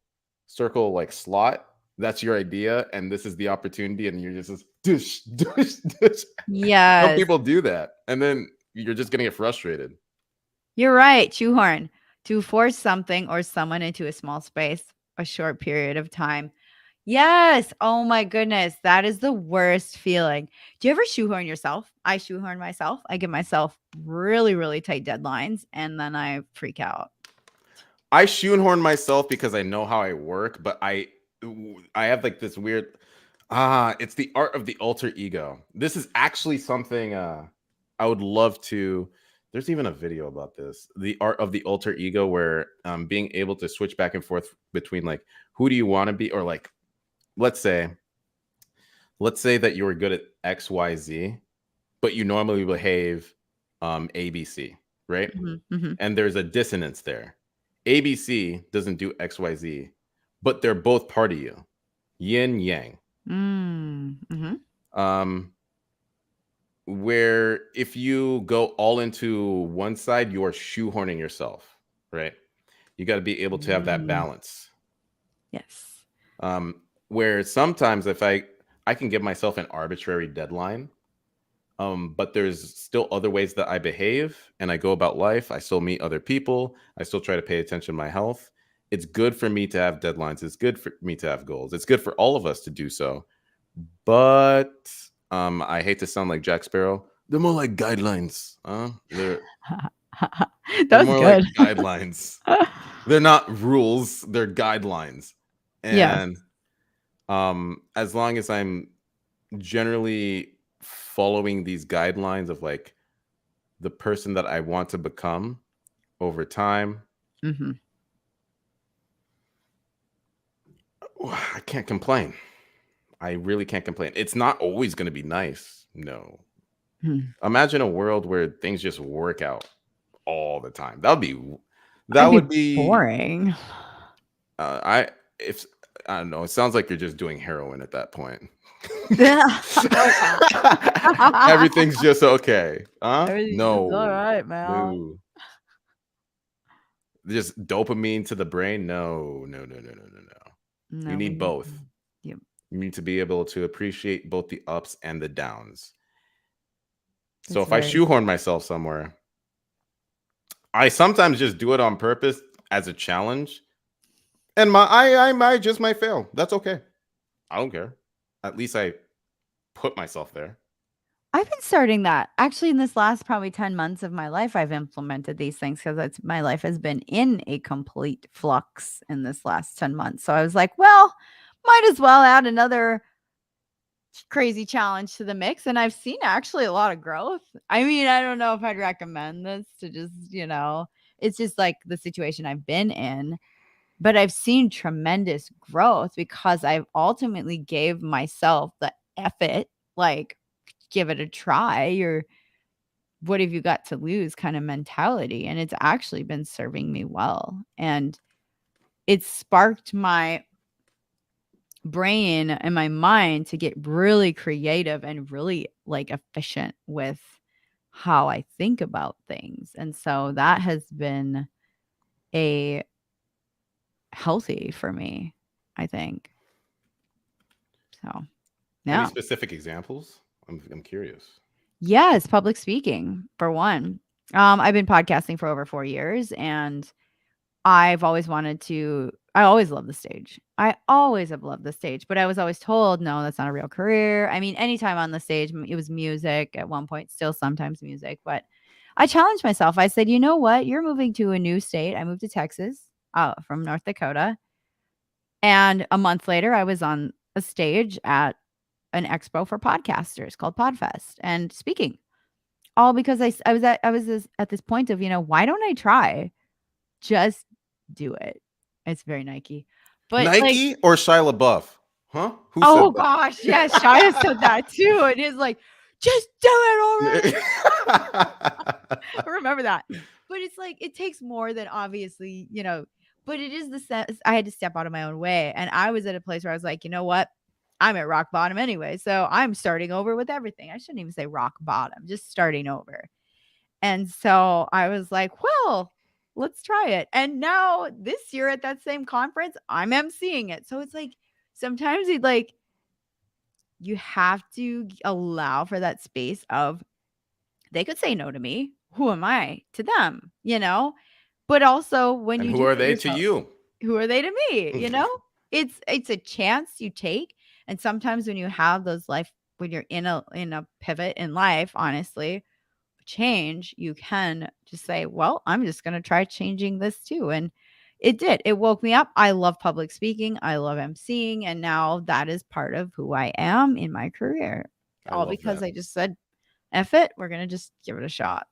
like slot. That's your idea, and this is the opportunity, and you're just dish. Yeah. Some people do that, and then you're just gonna get frustrated. You're right. Shoehorn. To force something or someone into a small space, a short period of time. Yes. Oh my goodness. That is the worst feeling. Do you ever shoehorn yourself? I shoehorn myself. I give myself really, really tight deadlines, and then I freak out. I shoehorn myself because I know how I work, but I have like this weird it's the art of the alter ego. This is actually something I would love to. There's even a video about this, the art of the alter ego, where being able to switch back and forth between like, who do you want to be? Or like, let's say that you were good at XYZ, but you normally behave ABC, right? Mm-hmm, mm-hmm. And there's a dissonance there. ABC doesn't do XYZ, but they're both part of you. Yin yang. Mm-hmm. Where if you go all into one side, you are shoehorning yourself, right? You got to be able to have that balance. Yes. Where sometimes if I can give myself an arbitrary deadline, but there's still other ways that I behave and I go about life. I still meet other people. I still try to pay attention to my health. It's good for me to have deadlines. It's good for me to have goals. It's good for all of us to do so. But I hate to sound like Jack Sparrow. They're more like guidelines. They're That's more good. like guidelines. They're not rules. They're guidelines. And as long as I'm generally following these guidelines of like the person that I want to become over time, Mm-hmm. I can't complain. I really can't complain. It's not always going to be nice. No. Imagine a world where things just work out all the time. That would be boring. I don't know. It sounds like you're just doing heroin at that point. Everything's just okay. Everything's No. all right, man. No. Just dopamine to the brain? No. You need both. Yep. You need to be able to appreciate both the ups and the downs. So That's if I very shoehorn myself somewhere, I sometimes just do it on purpose as a challenge. And I might fail. That's okay. I don't care. At least I put myself there. I've been starting that. Actually, in this last probably 10 months of my life, I've implemented these things because my life has been in a complete flux in this last 10 months. So I was like, well, might as well add another crazy challenge to the mix. And I've seen actually a lot of growth. I mean, I don't know if I'd recommend this to just, it's just like the situation I've been in. But I've seen tremendous growth because I've ultimately gave myself the effort, like, give it a try, or what have you got to lose kind of mentality. And it's actually been serving me well. And it's sparked my brain and my mind to get really creative and really like efficient with how I think about things. And so that has been a healthy for me, I think. So, Any yeah. specific examples? I'm curious. Yes, public speaking for one. I've been podcasting for over 4 years, and I always loved the stage. I always have loved the stage, but I was always told, no, that's not a real career. I mean, anytime on the stage, it was music at one point, still sometimes music, but I challenged myself. I said, you know what? You're moving to a new state. I moved to Texas from North Dakota. And a month later, I was on a stage at an expo for podcasters called Podfest and speaking, all because I was at this point of, why don't I try? Just do it. It's very Nike. But Nike or Shia LaBeouf? Huh? Who oh said gosh, yes, Shia said that too. And he's like, just do it already. that? I remember that. But it's like, it takes more than obviously, but it is the sense I had to step out of my own way. And I was at a place where I was like, you know what? I'm at rock bottom anyway. So I'm starting over with everything. I shouldn't even say rock bottom, just starting over. And so I was like, well, let's try it. And now this year at that same conference, I'm emceeing it. So it's like, sometimes you have to allow for that space of, they could say no to me. Who am I to them? But also when And you who do are it they to yourself, you? who are they to me? It's a chance you take. And sometimes when you have when you're in a pivot in life, honestly, change, you can just say, well, I'm just going to try changing this too. And it did. It woke me up. I love public speaking. I love emceeing. And now that is part of who I am in my career. All because I just said, F it. We're going to just give it a shot.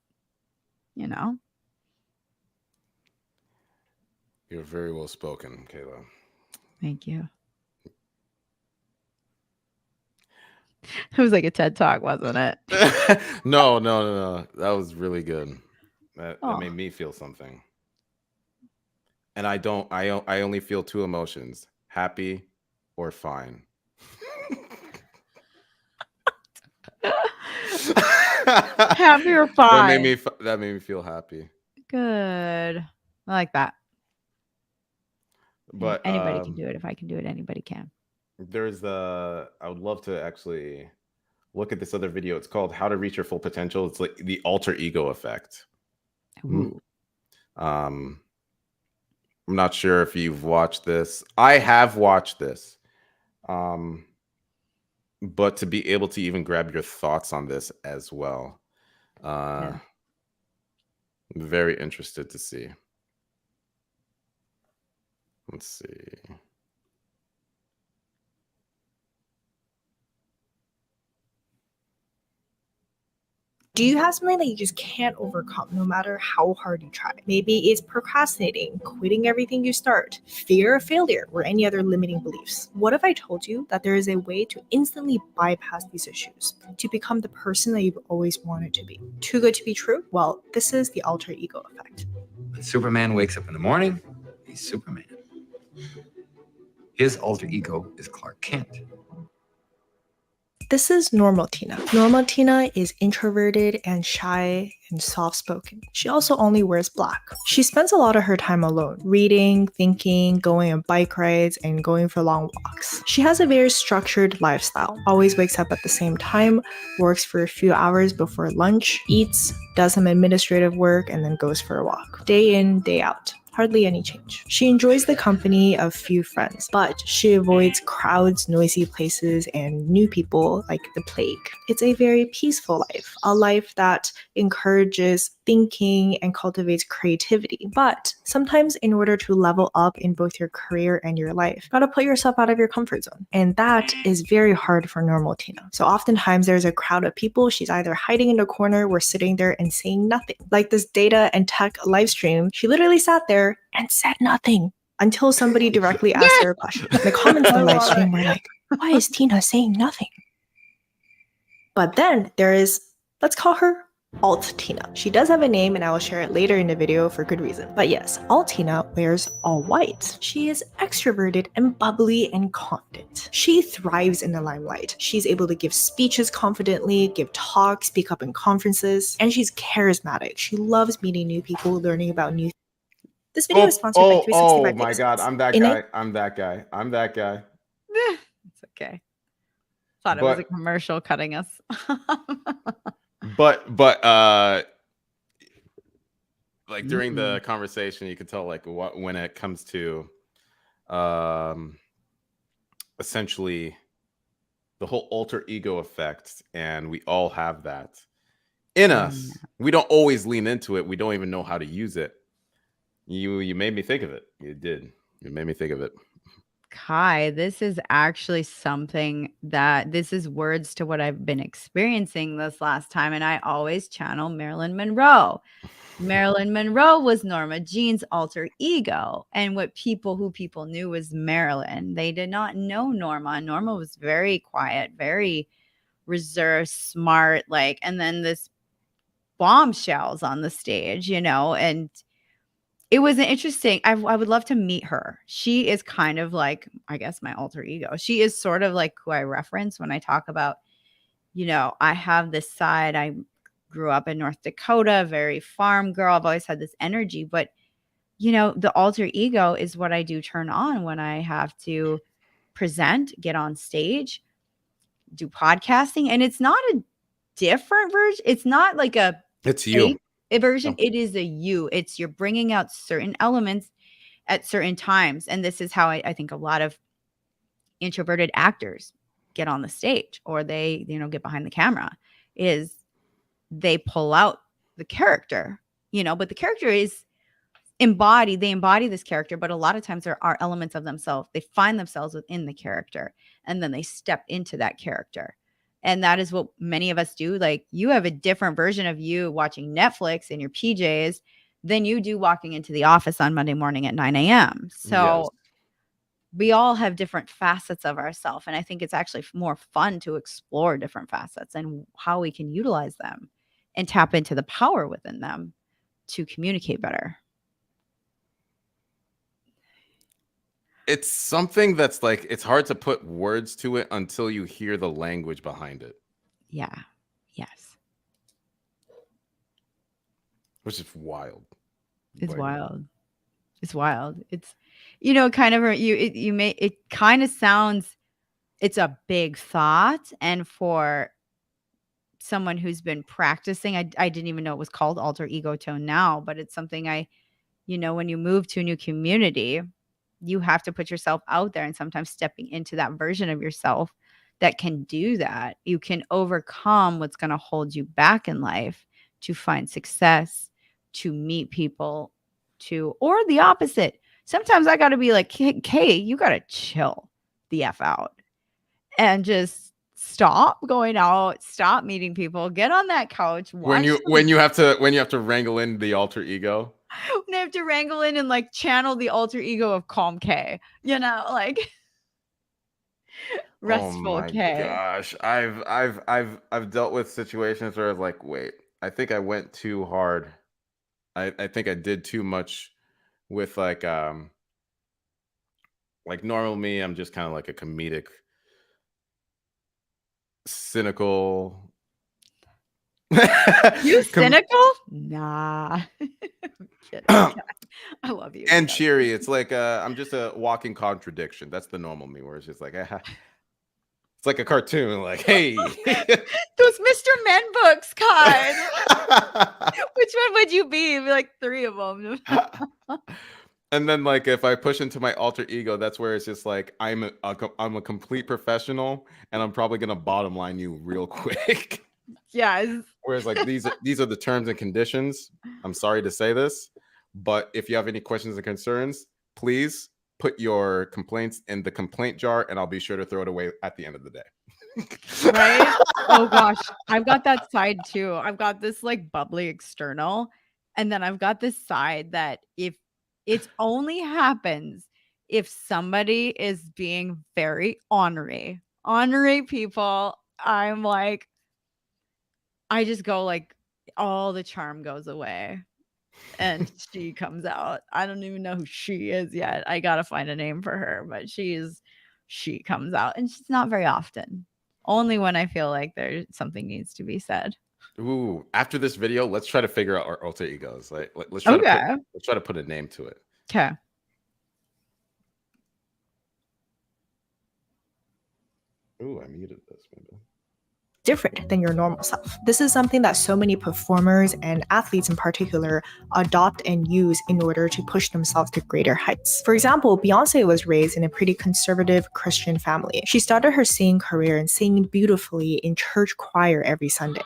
You're very well spoken, Kayla. Thank you. It was like a TED Talk, wasn't it? No. That was really good. That made me feel something. And I only feel two emotions: happy, or fine. Happy or That made fine? me that made me feel happy. Good. I like that. But Anybody can do it. If I can do it, anybody can. there's I would love to actually look at this other video. It's called How to Reach Your Full Potential. It's like the alter ego effect. Ooh. I'm not sure if you've watched this. I have watched this. But to be able to even grab your thoughts on this as well. Yeah. I'm very interested to see. Let's see. Do you have something that you just can't overcome no matter how hard you try? Maybe it's procrastinating, quitting everything you start, fear of failure, or any other limiting beliefs. What if I told you that there is a way to instantly bypass these issues, to become the person that you've always wanted to be? Too good to be true? Well, this is the alter ego effect. When Superman wakes up in the morning, he's Superman. His alter ego is Clark Kent. This is normal Tina. Normal Tina is introverted and shy and soft-spoken. She also only wears black. She spends a lot of her time alone, reading, thinking, going on bike rides, and going for long walks. She has a very structured lifestyle, always wakes up at the same time, works for a few hours before lunch, eats, does some administrative work, and then goes for a walk. Day in, day out. Hardly any change. She enjoys the company of few friends, but she avoids crowds, noisy places, and new people like the plague. It's a very peaceful life, a life that encourages thinking and cultivates creativity. But sometimes in order to level up in both your career and your life, you gotta put yourself out of your comfort zone. And that is very hard for normal Tina. So oftentimes there's a crowd of people, she's either hiding in a corner or sitting there and saying nothing. Like this data and tech live stream, she literally sat there and said nothing until somebody directly asked her a question. The comments on the live stream were like, why is Tina saying nothing? But then there is, let's call her Alt Tina. She does have a name and I will share it later in the video for good reason. But yes, Alt Tina wears all white. She is extroverted and bubbly and confident. She thrives in the limelight. She's able to give speeches confidently, give talks, speak up in conferences, and she's charismatic. She loves meeting new people, learning about new. This video is sponsored by 365 my God. I'm that guy. I'm that guy. I'm that guy. It's okay. Thought it was a commercial cutting us. but like during the conversation, you could tell like when it comes to essentially the whole alter ego effect, and we all have that in us. We don't always lean into it. We don't even know how to use it. You made me think of it. You did. You made me think of it. Kai, this is actually something that this is words to what I've been experiencing this last time. And I always channel Marilyn Monroe. Marilyn Monroe was Norma Jean's alter ego. And what people knew was Marilyn. They did not know Norma. Norma was very quiet, very reserved, smart, like, and then this bombshells on the stage, you know, and it was an interesting. I would love to meet her. She is kind of like, I guess, my alter ego. She is sort of like who I reference when I talk about, you know, I have this side. I grew up in North Dakota, very farm girl. I've always had this energy, but you know, the alter ego is what I do turn on when I have to present, get on stage, do podcasting. And it's not a different version. It's not like it's you. A version. It is a you. It's you're bringing out certain elements at certain times. And this is how I think a lot of introverted actors get on the stage, or they, you know, get behind the camera, is they pull out the character, you know, but the character is embodied. They embody this character, but a lot of times there are elements of themselves. They find themselves within the character and then they step into that character. And that is what many of us do. Like, you have a different version of you watching Netflix in your PJs than you do walking into the office on Monday morning at 9 a.m. So we all have different facets of ourselves. And I think it's actually more fun to explore different facets and how we can utilize them and tap into the power within them to communicate better. It's something that's like it's hard to put words to it until you hear the language behind it, Yeah. Yes. which is wild. It's Like, wild. It's wild. It's, kind of it kind of sounds, it's a big thought. And for someone who's been practicing, I didn't even know it was called alter ego tone now, but it's something when you move to a new community, you have to put yourself out there, and sometimes stepping into that version of yourself that can do that, you can overcome what's going to hold you back in life to find success, to meet people, or the opposite. Sometimes I got to be like, hey, you got to chill the F out and just stop going out, stop meeting people, get on that couch. when you have to wrangle in the alter ego. When I have to wrangle in and like channel the alter ego of calm K, like restful Oh my K. gosh, I've dealt with situations where I was like, wait, I think I went too hard. I think I did too much with like normal me. I'm just kind of like a comedic, cynical. You Com- cynical? Nah. I'm kidding. I love you. and cheery. It's like I'm just a walking contradiction. That's the normal me, where it's just like it's like a cartoon. Like, hey, Those Mr. Men books, God. Which one would you be? Be like 3 of them. And then like if I push into my alter ego, that's where it's just like I'm a complete professional, and I'm probably gonna bottom line you real quick. Yes. Whereas like these are the terms and conditions. I'm sorry to say this, but if you have any questions and concerns, please put your complaints in the complaint jar, and I'll be sure to throw it away at the end of the day. Right? Oh gosh, I've got that side too. I've got this like bubbly external, and then I've got this side that if it only happens if somebody is being very ornery people, I'm like, I just go like all the charm goes away and she comes out. I don't even know who she is yet. I gotta find a name for her, but she comes out, and she's not very often. Only when I feel like there's something needs to be said. Ooh, after this video, let's try to figure out our alter egos. Like, let's try to put a name to it. Okay. Ooh, I muted this. Maybe. Different than your normal self. This is something that so many performers and athletes in particular adopt and use in order to push themselves to greater heights. For example, Beyonce was raised in a pretty conservative Christian family. She started her singing career and singing beautifully in church choir every Sunday.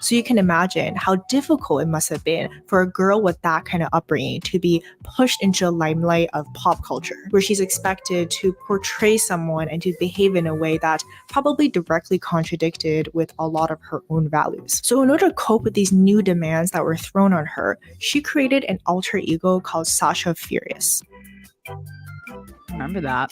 So you can imagine how difficult it must have been for a girl with that kind of upbringing to be pushed into the limelight of pop culture, where she's expected to portray someone and to behave in a way that probably directly contradicted with a lot of her own values. So in order to cope with these new demands that were thrown on her, she created an alter ego called Sasha Furious. Remember that.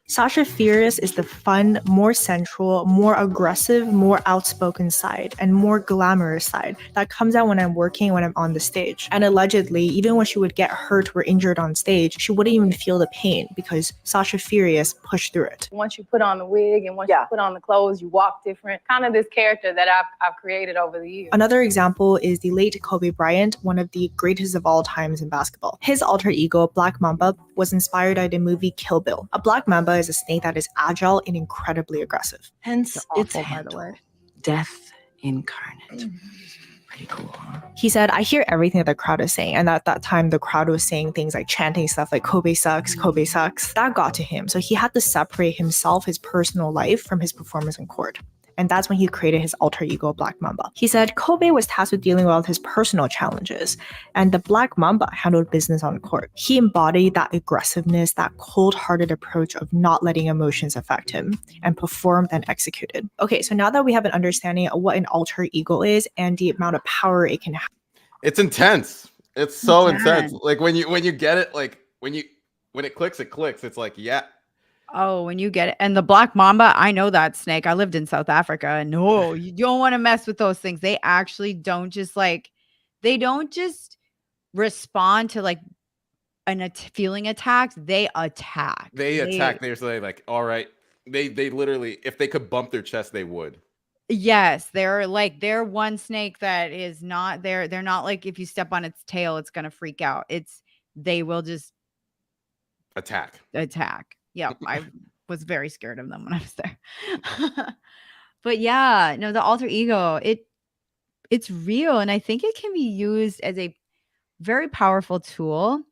Sasha Furious is the fun, more sensual, more aggressive, more outspoken side, and more glamorous side that comes out when I'm working, when I'm on the stage. And allegedly, even when she would get hurt or injured on stage, she wouldn't even feel the pain because Sasha Furious pushed through it. Once you put on the wig and once you put on the clothes, you walk different. Kind of this character that I've created over the years. Another example is the late Kobe Bryant, one of the greatest of all times in basketball. His alter ego, Black Mamba, was inspired by the movie Kill Bill. A Black Mamba is a snake that is agile and incredibly aggressive. Hence, it's Awful, by the way. death incarnate. Pretty cool, huh? He said, I hear everything that the crowd is saying. And at that time, the crowd was saying things like chanting stuff like Kobe sucks, Kobe sucks. That got to him. So he had to separate himself, his personal life, from his performance in court. And that's when he created his alter ego, Black Mamba. He said Kobe was tasked with dealing with his personal challenges, and the Black Mamba handled business on court. He embodied that aggressiveness, that cold-hearted approach of not letting emotions affect him, and performed and executed. Okay, so now that we have an understanding of what an alter ego is and the amount of power it can have. It's intense. It's so intense. Like when you get it, like when it clicks, it clicks. It's like, yeah. Oh, when you get it. And the Black Mamba, I know that snake. I lived in South Africa. And no, you don't want to mess with those things. They actually don't just respond to like feeling attacked, they attack. They attack. They're saying like, all right. They literally, if they could bump their chest, they would. Yes, they're one snake that is not there. They're not like if you step on its tail, it's gonna freak out. They will just Attack. attack. Yep, I was very scared of them when I was there. But yeah, no, the alter ego, it's real, and I think it can be used as a very powerful tool,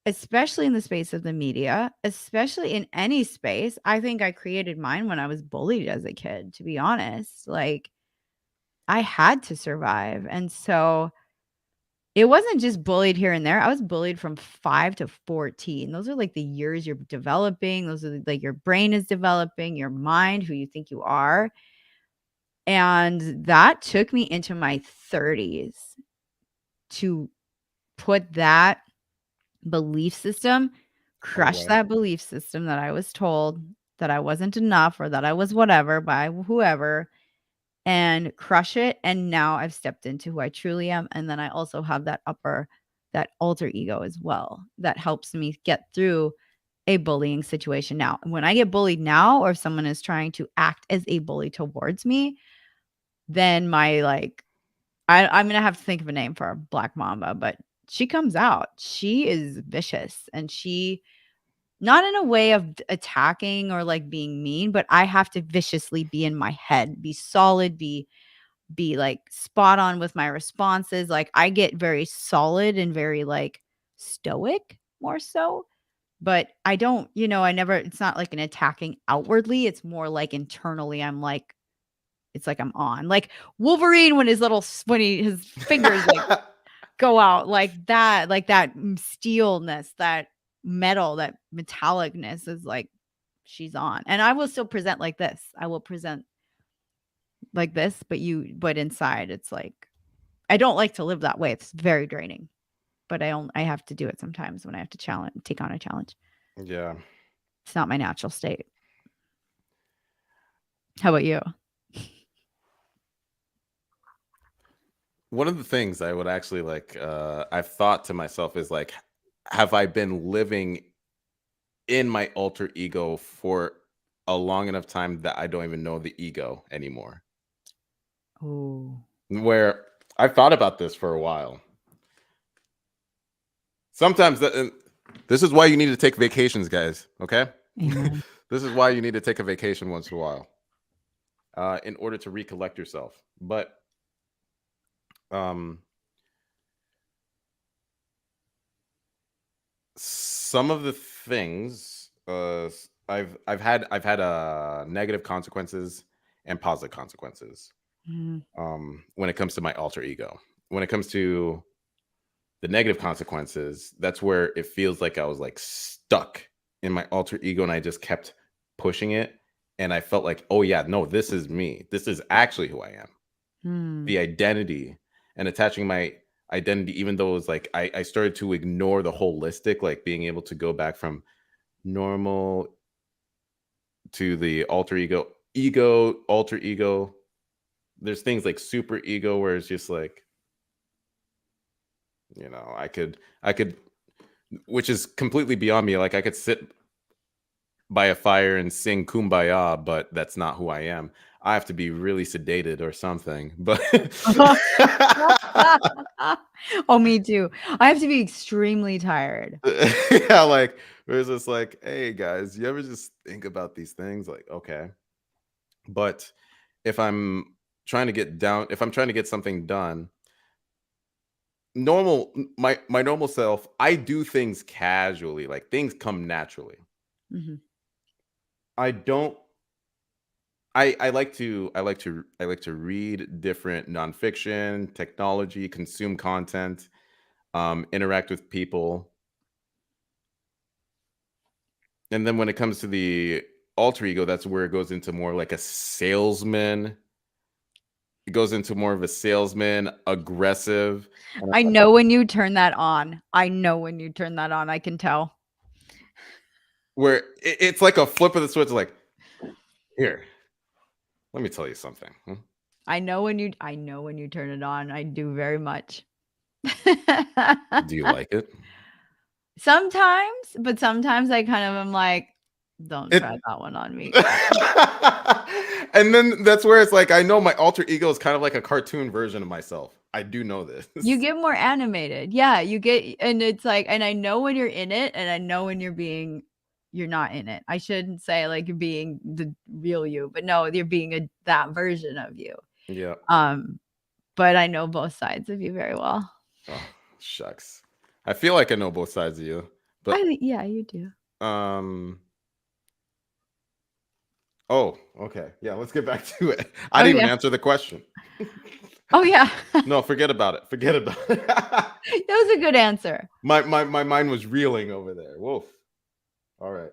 especially in the space of the media, especially in any space. I think I created mine when I was bullied as a kid, to be honest. Like, I had to survive. And so it wasn't just bullied here and there. I was bullied from 5 to 14. Those are like the years you're developing. Those are like your brain is developing, your mind, who you think you are. And that took me into my 30s to put that belief system, crush wow. that belief system that I was told that I wasn't enough or that I was whatever by whoever, and crush it. And now I've stepped into who I truly am. And then I also have that alter ego as well that helps me get through a bullying situation. Now, when I get bullied now, or if someone is trying to act as a bully towards me, then I'm gonna have to think of a name for Black Mamba, but she comes out. She is vicious, and she, not in a way of attacking or like being mean, but I have to viciously be in my head, be solid, be like spot on with my responses. Like, I get very solid and very like stoic more so, but I don't, it's not like an attacking outwardly. It's more like internally. It's like I'm on, like Wolverine when his fingers like go out like that steelness, that metal, that metallicness is like, she's on. And I will still present like this. I will present like this, but inside it's like, I don't like to live that way. It's very draining, but I have to do it sometimes when I have to take on a challenge. Yeah. It's not my natural state. How about you? One of the things I would actually I've thought to myself is like, have I been living in my alter ego for a long enough time that I don't even know the ego anymore? Oh, Where I've thought about this for a while. Sometimes this is why you need to take vacations, guys. Okay. amen. This is why you need to take a vacation once in a while, in order to recollect yourself. But some of the things I've had negative consequences and positive consequences. Mhm. When it comes to my alter ego. When it comes to the negative consequences, that's where it feels like I was like stuck in my alter ego, and I just kept pushing it. And I felt like, oh yeah, no, this is me. This is actually who I am. Hmm. The identity, and attaching my identity, even though it was like I started to ignore the holistic, like being able to go back from normal to the alter ego, alter ego. There's things like super ego where it's just like, I could, which is completely beyond me. Like, I could sit by a fire and sing Kumbaya, but that's not who I am. I have to be really sedated or something. But Oh, me too. I have to be extremely tired. yeah, like it's just like, hey guys, you ever just think about these things? Like, okay, but if I'm trying to get something done, my normal self, I do things casually, like things come naturally. Mhm. I don't. I like to read different nonfiction, technology, consume content, interact with people, and then when it comes to the alter ego, that's where it goes into more like a salesman. It goes into more of a salesman, aggressive. I know when you turn that on. I can tell. Where it's like a flip of the switch, like, here, let me tell you something. I know when you turn it on. I do very much. Do you like it? Sometimes, but sometimes I kind of am like, don't It- try that one on me. And then that's where it's like I know my alter ego is kind of like a cartoon version of myself. I do know this. You get more animated. Yeah, you get, and it's like, and I know when you're in it, and I know when you're not in it. I shouldn't say like you're being the real you, but no, you're being that version of you. Yeah. But I know both sides of you very well. Oh, shucks. I feel like I know both sides of you, but Yeah, you do. Oh, okay. Yeah, let's get back to it. I didn't even answer the question. Oh yeah. No, forget about it. Forget about it. That was a good answer. My mind was reeling over there. Woof. All right.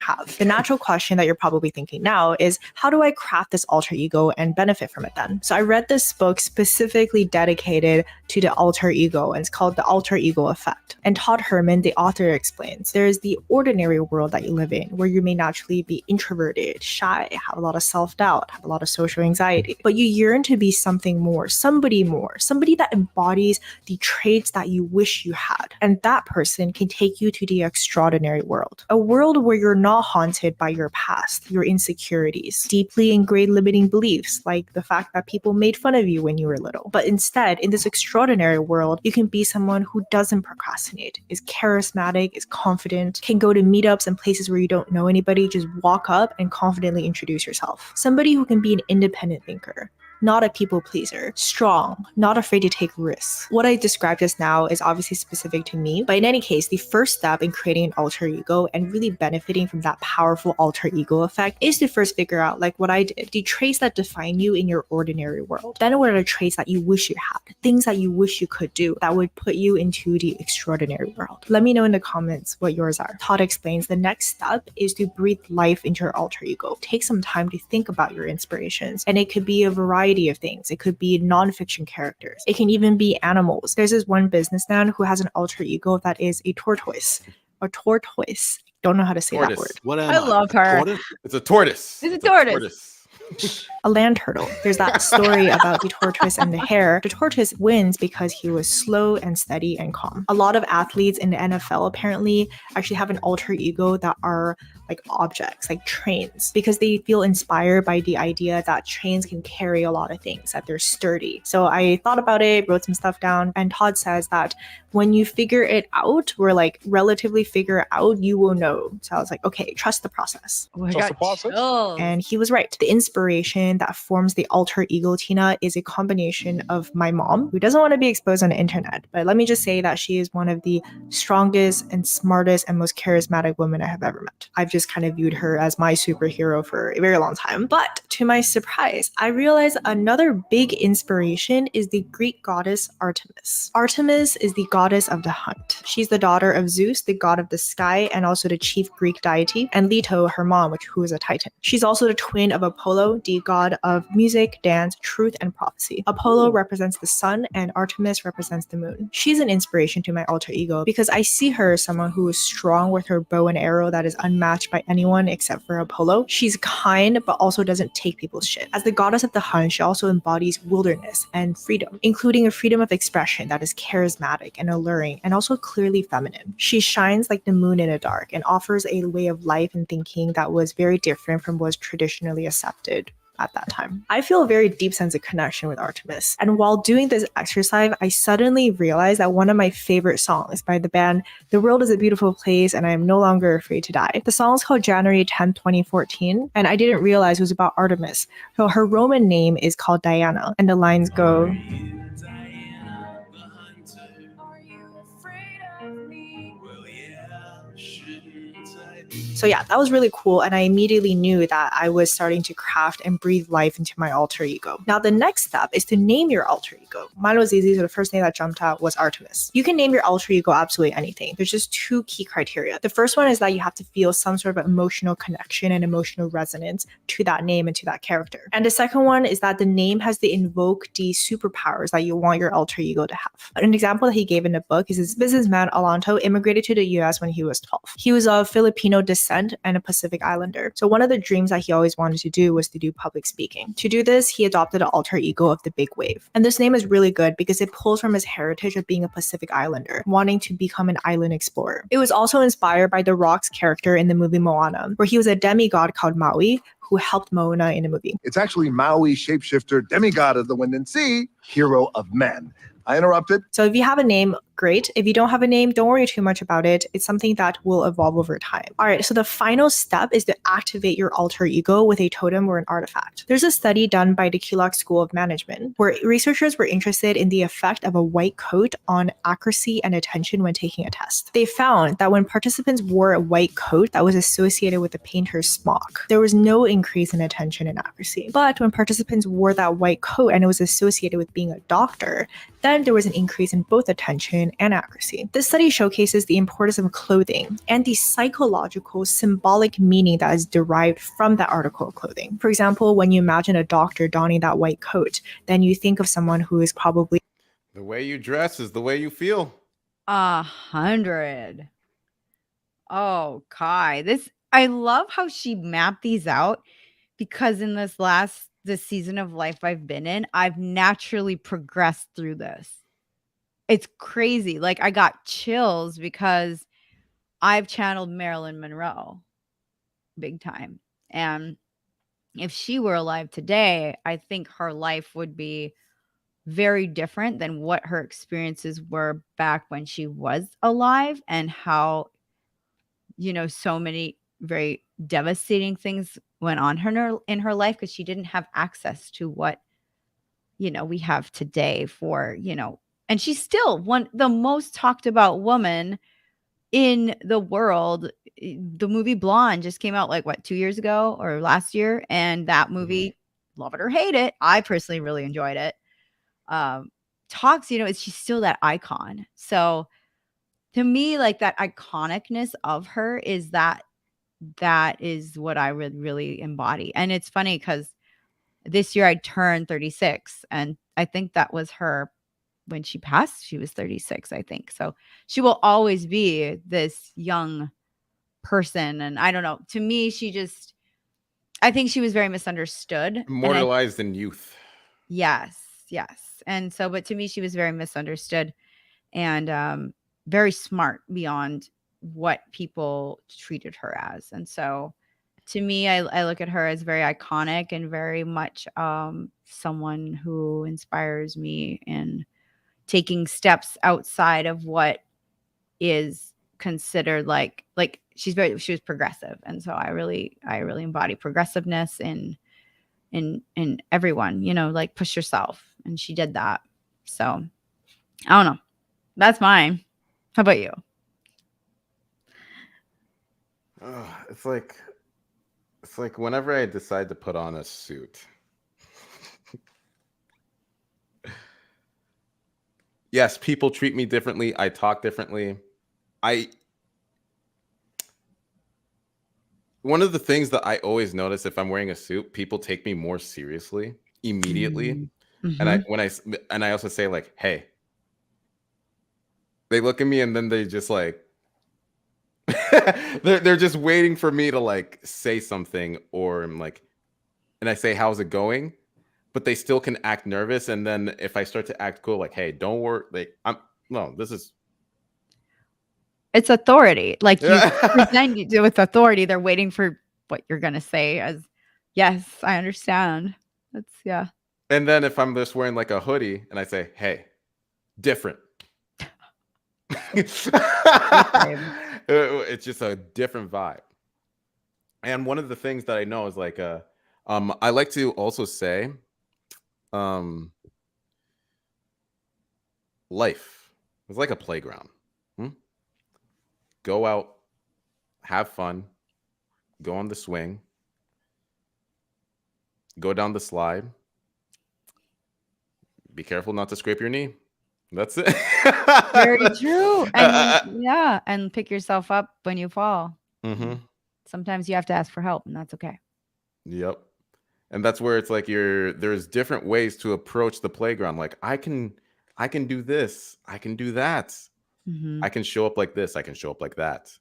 Have. The natural question that you're probably thinking now is, how do I craft this alter ego and benefit from it then? So I read this book specifically dedicated to the alter ego, and it's called The Alter Ego Effect. And Todd Herman, the author, explains there is the ordinary world that you live in, where you may naturally be introverted, shy, have a lot of self-doubt, have a lot of social anxiety, but you yearn to be something more, somebody that embodies the traits that you wish you had. And that person can take you to the extraordinary world, a world where you're not haunted by your past, your insecurities, deeply ingrained limiting beliefs like the fact that people made fun of you when you were little. But instead, in this extraordinary world, you can be someone who doesn't procrastinate, is charismatic, is confident, can go to meetups and places where you don't know anybody, just walk up and confidently introduce yourself. Somebody who can be an independent thinker, not a people pleaser, strong, not afraid to take risks. What I described just now is obviously specific to me, but in any case, the first step in creating an alter ego and really benefiting from that powerful alter ego effect is to first figure out, like what I did, the traits that define you in your ordinary world. Then what are the traits that you wish you had, things that you wish you could do that would put you into the extraordinary world. Let me know in the comments what yours are. Todd explains the next step is to breathe life into your alter ego. Take some time to think about your inspirations, and it could be a variety of things. It could be non-fiction characters. It can even be animals. There's this one businessman who has an alter ego that is a tortoise. A tortoise. Don't know how to say that word. What am I love her. Tortoise? It's a tortoise. It's a tortoise. A land turtle. There's that story about the tortoise and the hare. The tortoise wins because he was slow and steady and calm. A lot of athletes in the NFL apparently actually have an alter ego that are like objects, like trains, because they feel inspired by the idea that trains can carry a lot of things, that they're sturdy. So I thought about it, wrote some stuff down, and Todd says that when you figure it out, or like relatively figure it out, you will know. So I was like, okay, trust the process. Oh, I Trust got the process? chills. And he was right. The inspiration that forms the alter ego Tina is a combination of my mom, who doesn't want to be exposed on the internet, but let me just say that she is one of the strongest and smartest and most charismatic women I have ever met. I've just kind of viewed her as my superhero for a very long time. But to my surprise, I realized another big inspiration is the Greek goddess Artemis. Artemis is the goddess of the hunt. She's the daughter of Zeus, the god of the sky, and also the chief Greek deity, and Leto, her mom, who is a titan. She's also the twin of Apollo, the god of music, dance, truth, and prophecy. Apollo represents the sun, and Artemis represents the moon. She's an inspiration to my alter ego because I see her as someone who is strong with her bow and arrow that is unmatched by anyone except for Apollo. She's kind, but also doesn't take people's shit. As the goddess of the hunt, she also embodies wilderness and freedom, including a freedom of expression that is charismatic and alluring and also clearly feminine. She shines like the moon in the dark and offers a way of life and thinking that was very different from what was traditionally accepted at that time. I feel a very deep sense of connection with Artemis. And while doing this exercise, I suddenly realized that one of my favorite songs by the band The World is a Beautiful Place and I Am No Longer Afraid to Die. The song is called January 10th, 2014, and I didn't realize it was about Artemis. So her Roman name is called Diana, and the lines go, so yeah, that was really cool, and I immediately knew that I was starting to craft and breathe life into my alter ego. Now the next step is to name your alter ego. Mine was easy, so the first name that jumped out was Artemis. You can name your alter ego absolutely anything. There's just two key criteria. The first one is that you have to feel some sort of emotional connection and emotional resonance to that name and to that character. And the second one is that the name has to invoke the superpowers that you want your alter ego to have. An example that he gave in the book is this businessman Alanto immigrated to the US when he was 12. He was of Filipino descent descent and a Pacific Islander. So one of the dreams that he always wanted to do was to do public speaking. To do this, he adopted an alter ego of the Big Wave. And this name is really good because it pulls from his heritage of being a Pacific Islander, wanting to become an island explorer. It was also inspired by The Rock's character in the movie Moana, where he was a demigod called Maui, who helped Moana in the movie. It's actually Maui, shapeshifter, demigod of the wind and sea, hero of men. I interrupted. So if you have a name, great. If you don't have a name, don't worry too much about it. It's something that will evolve over time. All right, so the final step is to activate your alter ego with a totem or an artifact. There's a study done by the Keelock School of Management where researchers were interested in the effect of a white coat on accuracy and attention when taking a test. They found that when participants wore a white coat that was associated with the painter's smock, there was no increase in attention and accuracy. But when participants wore that white coat and it was associated with being a doctor, then there was an increase in both attention and accuracy. This study showcases the importance of clothing and the psychological, symbolic meaning that is derived from that article of clothing. For example, when you imagine a doctor donning that white coat, then you think of someone who is probably The way you dress is the way you feel. 100. Oh, Kai, I love how she mapped these out because in this season of life I've been in, I've naturally progressed through this. It's crazy. Like I got chills because I've channeled Marilyn Monroe big time. And if she were alive today, I think her life would be very different than what her experiences were back when she was alive, and how, so many very devastating things went on in her life because she didn't have access to what, we have today for, and she's still the most talked about woman in the world. The movie Blonde just came out 2 years ago or last year. And that movie, love it or hate it, I personally really enjoyed it. She's still that icon. So to me, that iconicness of her is that is what I would really embody. And it's funny because this year I turned 36, and I think that was her when she passed. She was 36, I think. So she will always be this young person. And I don't know, to me, I think she was very misunderstood. Immortalized in youth. Yes. And so, but to me, she was very misunderstood and very smart beyond what people treated her as. And so to me, I look at her as very iconic and very much someone who inspires me in taking steps outside of what is considered like she was progressive. And so I really embody progressiveness in everyone, push yourself. And she did that. So I don't know. That's mine. How about you? It's like whenever I decide to put on a suit. Yes, people treat me differently. I talk differently. One of the things that I always notice if I'm wearing a suit, people take me more seriously immediately. Mm-hmm. And I also say hey. They look at me and then they just they're just waiting for me to say something, or and I say, how's it going? But they still can act nervous. And then if I start to act cool, hey, don't worry. It's authority. You present you with authority. They're waiting for what you're going to say as, yes, I understand. That's, yeah. And then if I'm just wearing a hoodie and I say, hey, different. It's just a different vibe. And one of the things that I know is I like to also say, life is like a playground. Go out, have fun, go on the swing, go down the slide. Be careful not to scrape your knee. That's it. Very true. And and pick yourself up when you fall. Mm-hmm. Sometimes you have to ask for help, and that's okay. Yep. And that's where it's there's different ways to approach the playground. I can do this, I can do that. Mm-hmm. I can show up like this, I can show up like that.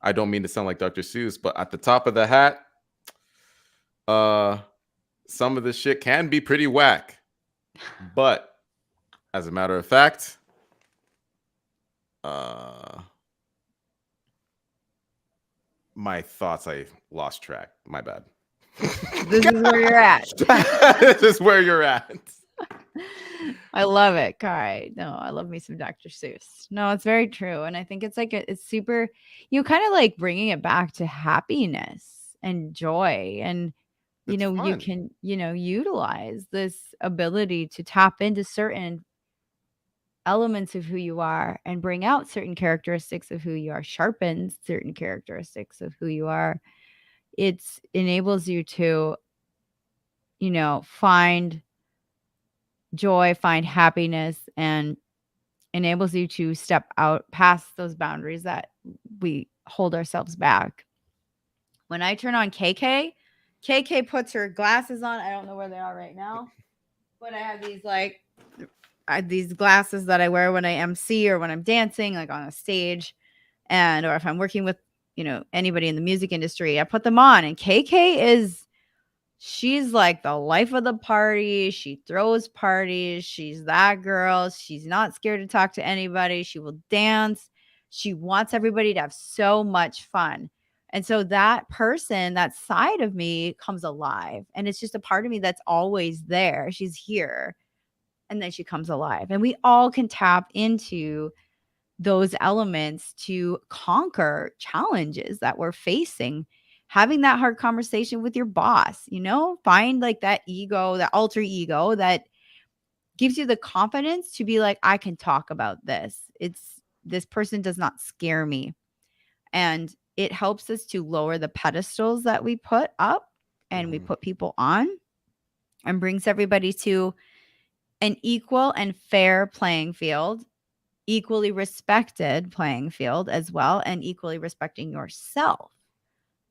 I don't mean to sound like Dr. Seuss, but at the top of the hat, some of this shit can be pretty whack. But as a matter of fact, my thoughts, I lost track. My bad. This is where you're at. This is where you're at. I love it, Kai. No, I love me some Dr. Seuss. No, it's very true, and I think it's like it's super. You kind of like bringing it back to happiness and joy, and you It's know you fun. can utilize this ability to tap into certain elements of who you are and bring out certain characteristics of who you are, sharpens certain characteristics of who you are. It's enables you to, find joy, find happiness, and enables you to step out past those boundaries that we hold ourselves back. When I turn on KK puts her glasses on. I don't know where they are right now, but I have these glasses that I wear when I MC or when I'm dancing, like on a stage, or if I'm working with, anybody in the music industry, I put them on. And she's like the life of the party. She throws parties. She's that girl. She's not scared to talk to anybody. She will dance. She wants everybody to have so much fun. And so that person, that side of me comes alive. And it's just a part of me that's always there. She's here. And then she comes alive. And we all can tap into those elements to conquer challenges that we're facing. Having that hard conversation with your boss, find like that ego, that alter ego that gives you the confidence to be like, I can talk about this. This person does not scare me. And it helps us to lower the pedestals that we put up and we put people on, and brings everybody to an equal and fair playing field, equally respected playing field as well, and equally respecting yourself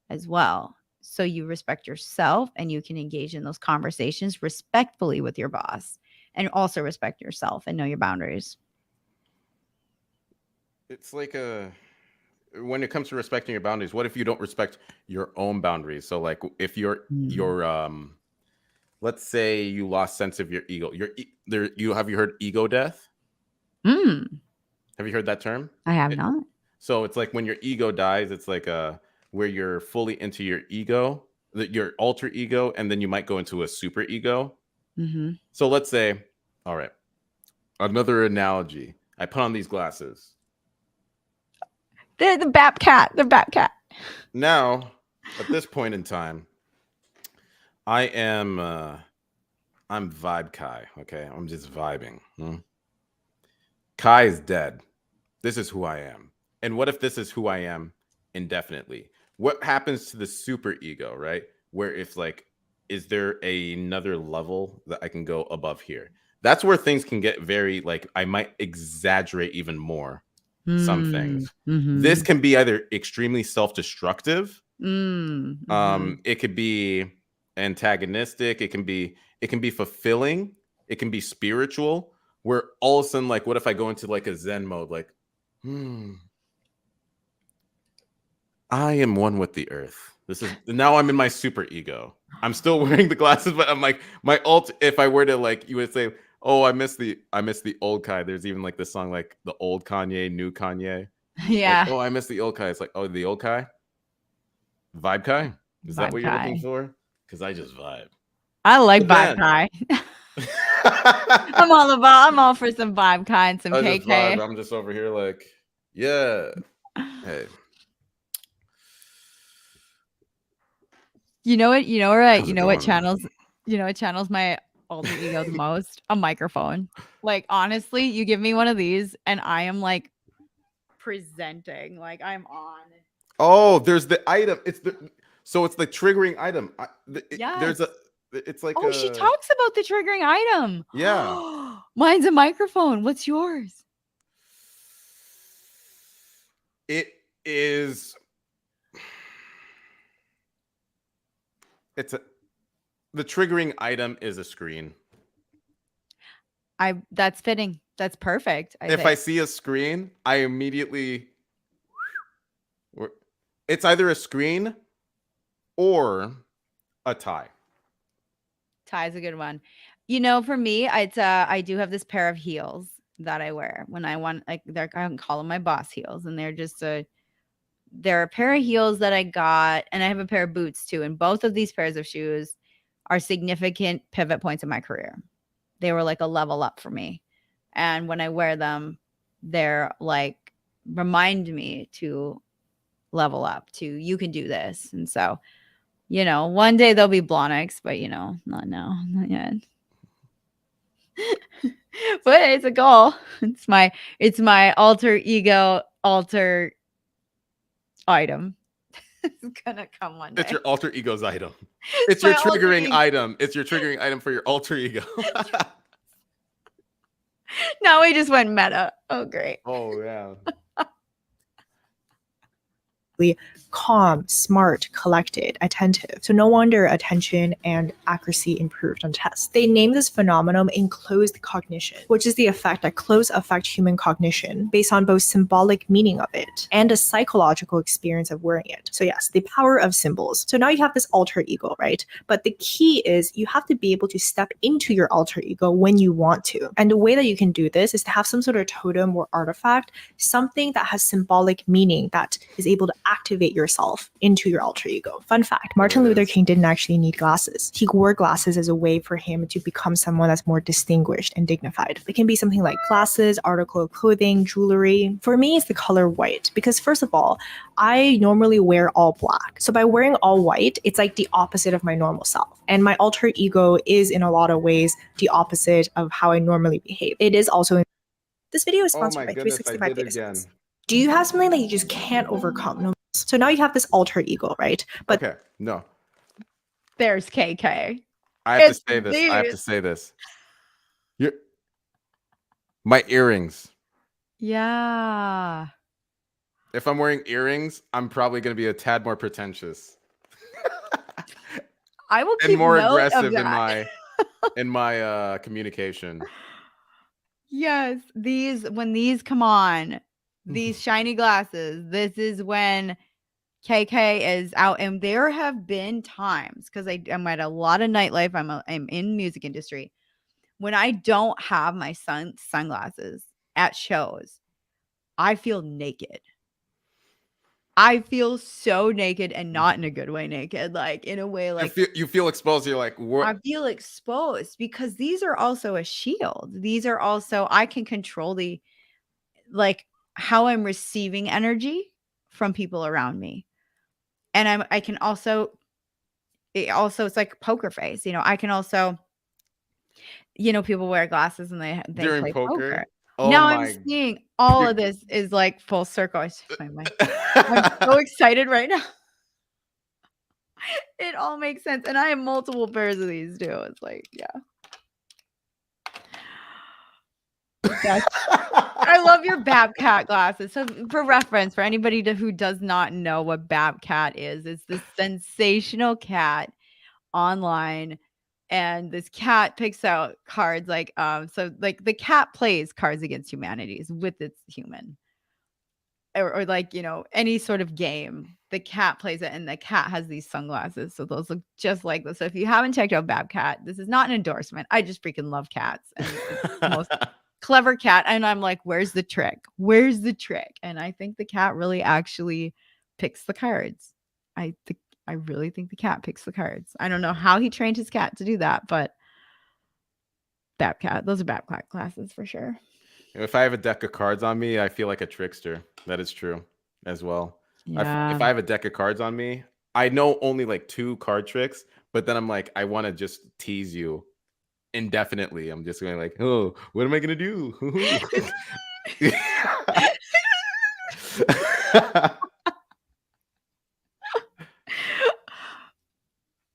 as well. So you respect yourself and you can engage in those conversations respectfully with your boss, and also respect yourself and know your boundaries. It's like when it comes to respecting your boundaries, what if you don't respect your own boundaries? So like if you're let's say you lost sense of your ego. Have you heard ego death? Have you heard that term? I have not. So it's like when your ego dies, it's like where you're fully into your ego, your alter ego, and then you might go into a super ego. So let's say, all right, another analogy. I put on these glasses. They're the Bap Cat. They're Bap Cat. Now, at this point in time, I'm vibe Kai. Okay, I'm just vibing. Kai is dead. This is who I am. And what if this is who I am indefinitely? What happens to the super ego, right? Where if like, is there another level that I can go above here? That's where things can get very like, I might exaggerate even more some things. This can be either extremely self-destructive. It could be antagonistic. It can be fulfilling. It can be spiritual, where all of a sudden, like, what if I go into like a Zen mode? Like, I am one with the earth. Now I'm in my super ego. I'm still wearing the glasses, but I'm like my alt. If I were to like, you would say, oh, I miss the old Kai. There's even like this song, like the old Kanye, new Kanye. Yeah. Like, oh, I miss the old Kai. It's like, oh, the old Kai, vibe Kai. Is that what you're looking for? Because I just vibe. I like vibe Kai. I'm all for some vibe Kai and some KK. I'm just over here like, yeah. Hey. You know what channels my alter ego the most? A microphone. Like, honestly, you give me one of these and I am like presenting, like I'm on. Oh, there's the item. It's the triggering item. It's like she talks about the triggering item. Yeah. Mine's a microphone. What's yours? The triggering item is a screen. That's fitting. That's perfect. If I see a screen, I immediately It's either a screen or a tie. Tie's a good one. For me, it's I do have this pair of heels that I wear when I want, like, I can call them my boss heels, and they're a pair of heels that I got, and I have a pair of boots too. And both of these pairs of shoes are significant pivot points in my career. They were like a level up for me. And when I wear them, they're like, remind me to level up, to you can do this. And so, one day they'll be Blahniks, but not now, not yet. But it's a goal. It's my alter ego item. It's gonna come one day. It's your alter ego's item. It's my your alter triggering ego. item. It's your triggering item for your alter ego. Now we just went meta. Oh, great. Oh yeah. Calm, smart, collected, attentive. So no wonder attention and accuracy improved on tests. They named this phenomenon enclosed cognition, which is the effect that clothes affect human cognition based on both symbolic meaning of it and a psychological experience of wearing it. So yes, the power of symbols. So now you have this alter ego, right? But the key is you have to be able to step into your alter ego when you want to. And the way that you can do this is to have some sort of totem or artifact, something that has symbolic meaning that is able to activate yourself into your alter ego. Fun fact, Martin Luther King didn't actually need glasses. He wore glasses as a way for him to become someone that's more distinguished and dignified. It can be something like glasses, article of clothing, jewelry. For me, it's the color white because first of all, I normally wear all black. So by wearing all white, it's like the opposite of my normal self. And my alter ego is in a lot of ways the opposite of how I normally behave. It is also... This video is sponsored by 365 Data Science. Do you have something that you just can't overcome? No. So now you have this alter ego, right? But Okay, no. There's KK. I have It's to say this. I have to these. say this. My earrings. Yeah. If I'm wearing earrings, I'm probably going to be a tad more pretentious I will keep and more note aggressive of that. in my communication. Yes, when these come on, these shiny glasses, this is when KK is out. And there have been times, because I'm at a lot of nightlife, I'm in music industry, when I don't have my sunglasses at shows, I feel naked. I feel so naked, and not in a good way naked, like in a way like You feel exposed. You're like, what? I feel exposed because these are also a shield. These are also, I can control how I'm receiving energy from people around me. And I can also, it's like poker face. I can also, people wear glasses and they During play poker? poker. Oh Now my- I'm seeing all of this is like full circle. I'm so excited right now. It all makes sense. And I have multiple pairs of these too. It's like, yeah. I love your Babcat glasses. So for reference, for anybody who does not know what Babcat is, it's this sensational cat online. And this cat picks out cards like the cat plays Cards Against Humanities with its human. Or any sort of game. The cat plays it, and the cat has these sunglasses. So those look just like this. So if you haven't checked out Babcat, this is not an endorsement. I just freaking love cats. And it's the most clever cat. And I'm like, where's the trick? Where's the trick? And I think the cat really actually picks the cards. I really think the cat picks the cards. I don't know how he trained his cat to do that, but Babcat, those are Babcat classes for sure. If I have a deck of cards on me, I feel like a trickster. That is true as well. Yeah. If I have a deck of cards on me, I know only like 2 card tricks, but then I'm like, I want to just tease you indefinitely. I'm just going like, oh, what am I going to do?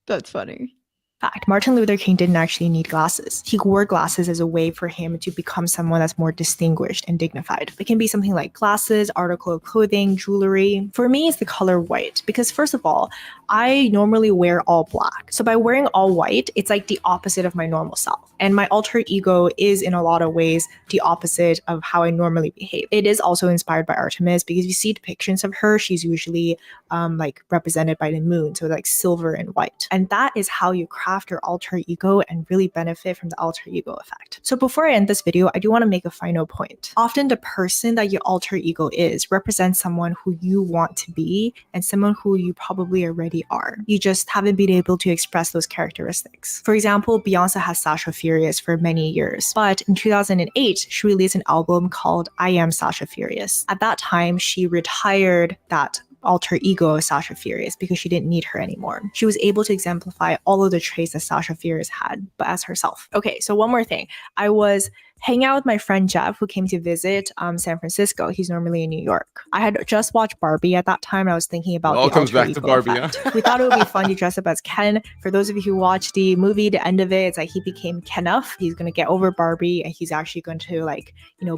That's funny. Fact, Martin Luther King didn't actually need glasses. He wore glasses as a way for him to become someone that's more distinguished and dignified. It can be something like glasses, article of clothing, jewelry. For me, it's the color white because first of all, I normally wear all black. So by wearing all white, it's like the opposite of my normal self. And my alter ego is in a lot of ways the opposite of how I normally behave. It is also inspired by Artemis because you see depictions of her, she's usually like represented by the moon, so like silver and white. And that is how you craft your alter ego and really benefit from the alter ego effect. So before I end this video, I do want to make a final point. Often the person that your alter ego is represents someone who you want to be and someone who you probably already are. You just haven't been able to express those characteristics. For example, Beyonce has Sasha Furious for many years, but in 2008, she released an album called I Am Sasha Furious. At that time, she retired that alter ego of Sasha Furious because she didn't need her anymore. She was able to exemplify all of the traits that Sasha Furious had, but as herself. Okay, so one more thing. I was hanging out with my friend Jeff, who came to visit San Francisco. He's normally in New York. I had just watched Barbie at that time, and I was thinking about All the comes alter back to ego Barbie, effect. huh? We thought it would be fun to dress up as Ken. For those of you who watched the movie, the end of it, it's like he became Kenough. He's gonna get over Barbie, and he's actually going to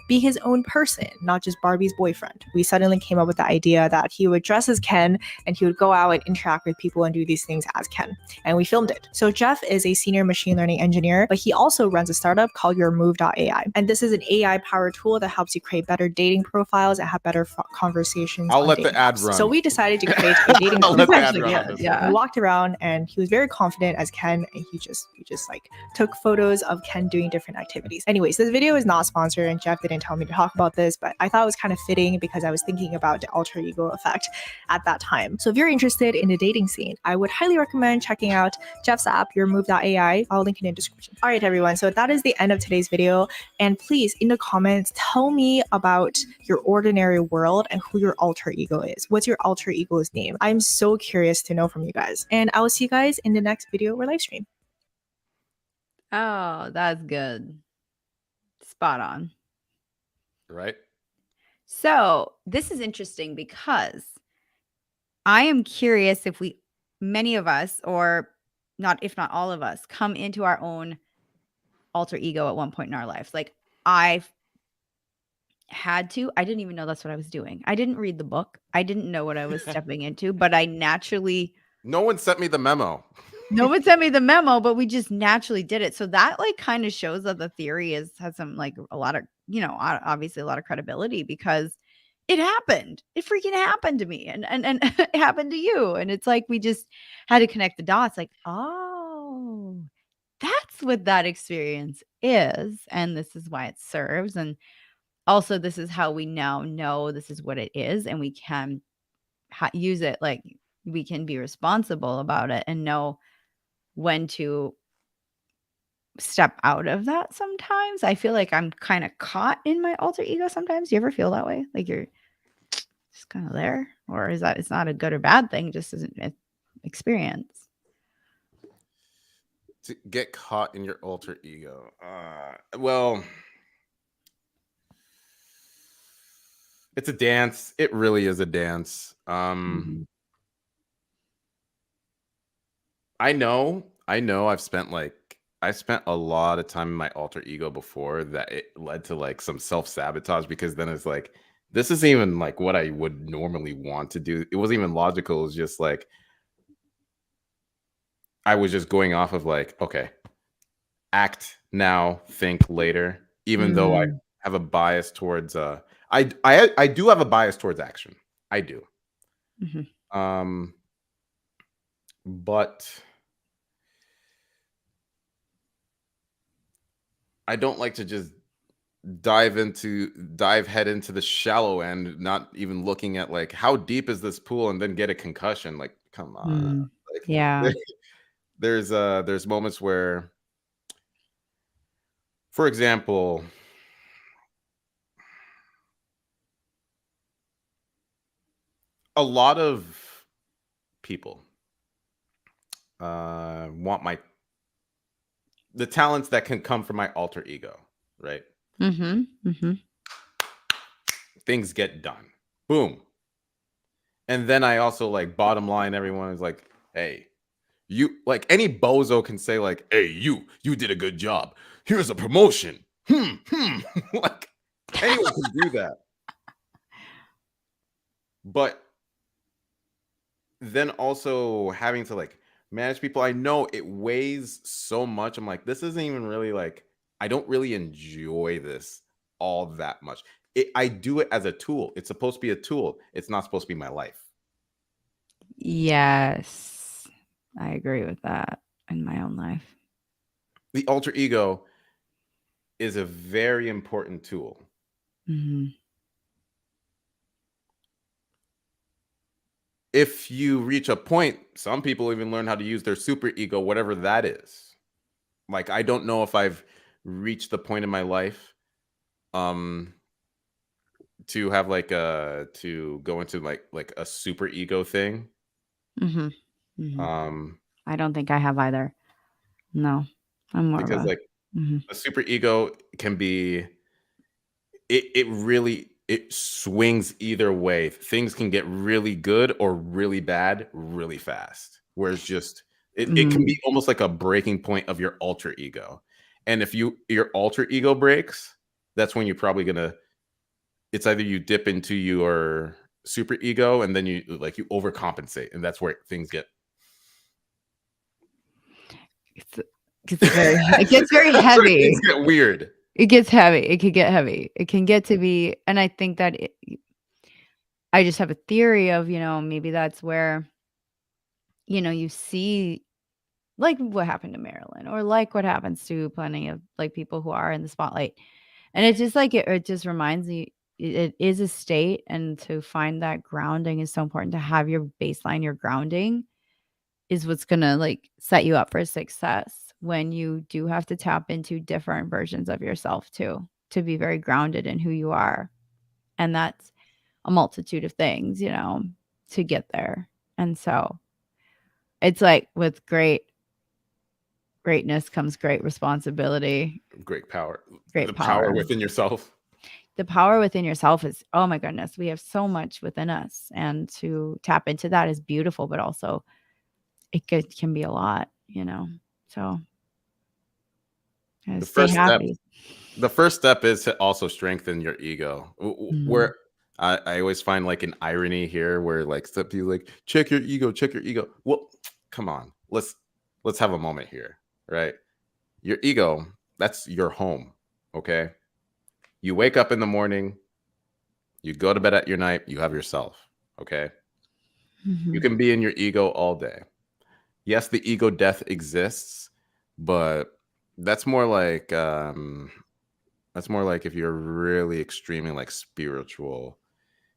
be his own person, not just Barbie's boyfriend. We suddenly came up with the idea that he would dress as Ken, and he would go out and interact with people and do these things as Ken. And we filmed it. So Jeff is a senior machine learning engineer, but he also runs a startup called YourMove.ai. And this is an AI powered tool that helps you create better dating profiles and have better conversations. I'll on let the dating ad apps. run. So we decided to create a dating I'll let profile. the ad run on this yeah. We walked around and he was very confident as Ken, and he just like took photos of Ken doing different activities. Anyways, this video is not sponsored and Jeff didn't tell me to talk about this, but I thought it was kind of fitting because I was thinking about the alter ego effect at that time. So if you're interested in the dating scene, I would highly recommend checking out Jeff's app, YourMove.ai. I'll link it in the description. All right, everyone. So that is the end of today's video. And please, in the comments, tell me about your ordinary world and who your alter ego is. What's your alter ego's name? I'm so curious to know from you guys. And I will see you guys in the next video or live stream. Oh, that's good. Spot on. Right? So this is interesting because I am curious if many of us, or not, if not all of us, come into our own alter ego at one point in our lives. Like I've had to. I didn't even know that's what I was doing. I didn't read the book. I didn't know what I was stepping into, but I naturally. No one sent me the memo. No one sent me the memo, but we just naturally did it. So that kind of shows that the theory has some a lot of, obviously a lot of credibility because it happened. It freaking happened to me and it happened to you. And it's like we just had to connect the dots like, oh, that's what that experience is. And this is why it serves. And also, this is how we now know this is what it is. And we can use it. Like we can be responsible about it and know when to step out of that. Sometimes I feel like I'm kind of caught in my alter ego sometimes. Do you ever feel that way? Like you're just kind of there? Or is that it's not a good or bad thing, just as an experience? To get caught in your alter ego. Well, it's a dance. It really is a dance. I know I've spent a lot of time in my alter ego before that it led to some self-sabotage because then it's like, this isn't even what I would normally want to do. It wasn't even logical. It was just I was just going off of okay, act now, think later, even though I have a bias towards I do have a bias towards action. I do. But I don't like to just dive head into the shallow end, not even looking at how deep is this pool and then get a concussion. Come on. Yeah. There's moments where, for example, a lot of people want the talents that can come from my alter ego, right? Things get done. Boom. And then I also bottom line, everyone is like, hey, You like any bozo can say like, "Hey, you did a good job. Here's a promotion." Like anyone can do that. But then also having to like manage people, I know it weighs so much. I'm like, this isn't even really like, I don't really enjoy this all that much. I do it as a tool. It's supposed to be a tool. It's not supposed to be my life. Yes, I agree with that in my own life. The alter ego is a very important tool. Hmm. If you reach a point, some people even learn how to use their super ego, whatever that is. Like, I don't know if I've reached the point in my life to have like to go into like a super ego thing. Hmm. Hmm. Um I don't think I have either. No, I'm more because of a. like Mhm. a super ego can be it really it swings either way. Things can get really good or really bad really fast. Whereas just it can be almost like a breaking point of your alter ego. And if your alter ego breaks, that's when you're probably gonna it's either you dip into your super ego and then you overcompensate, and that's where things get It gets very that's where heavy. things get weird. It gets heavy. It could get heavy. It can get to be, and I think that I just have a theory of, maybe that's where, you see like what happened to Marilyn or like what happens to plenty of like people who are in the spotlight. And it's just like it just reminds me it is a state, and to find that grounding is so important. To have your baseline, your grounding is what's gonna like set you up for success when you do have to tap into different versions of yourself too, to be very grounded in who you are. And that's a multitude of things, to get there. And so it's like with greatness comes great responsibility, Great power. great The power power. within yourself. The power within yourself is, oh my goodness, we have so much within us. And to tap into that is beautiful, but also can be a lot, So The stay first step happy. the first step is to also strengthen your ego. Mhm. Where I always find like an irony here where like some people like check your ego, check your ego. Well, come on. Let's have a moment here, right? Your ego, that's your home, okay? You wake up in the morning, you go to bed at your night, you have yourself, okay? You Mhm. can be in your ego all day. Yes, the ego death exists, but that's more like if you're really extremely like spiritual,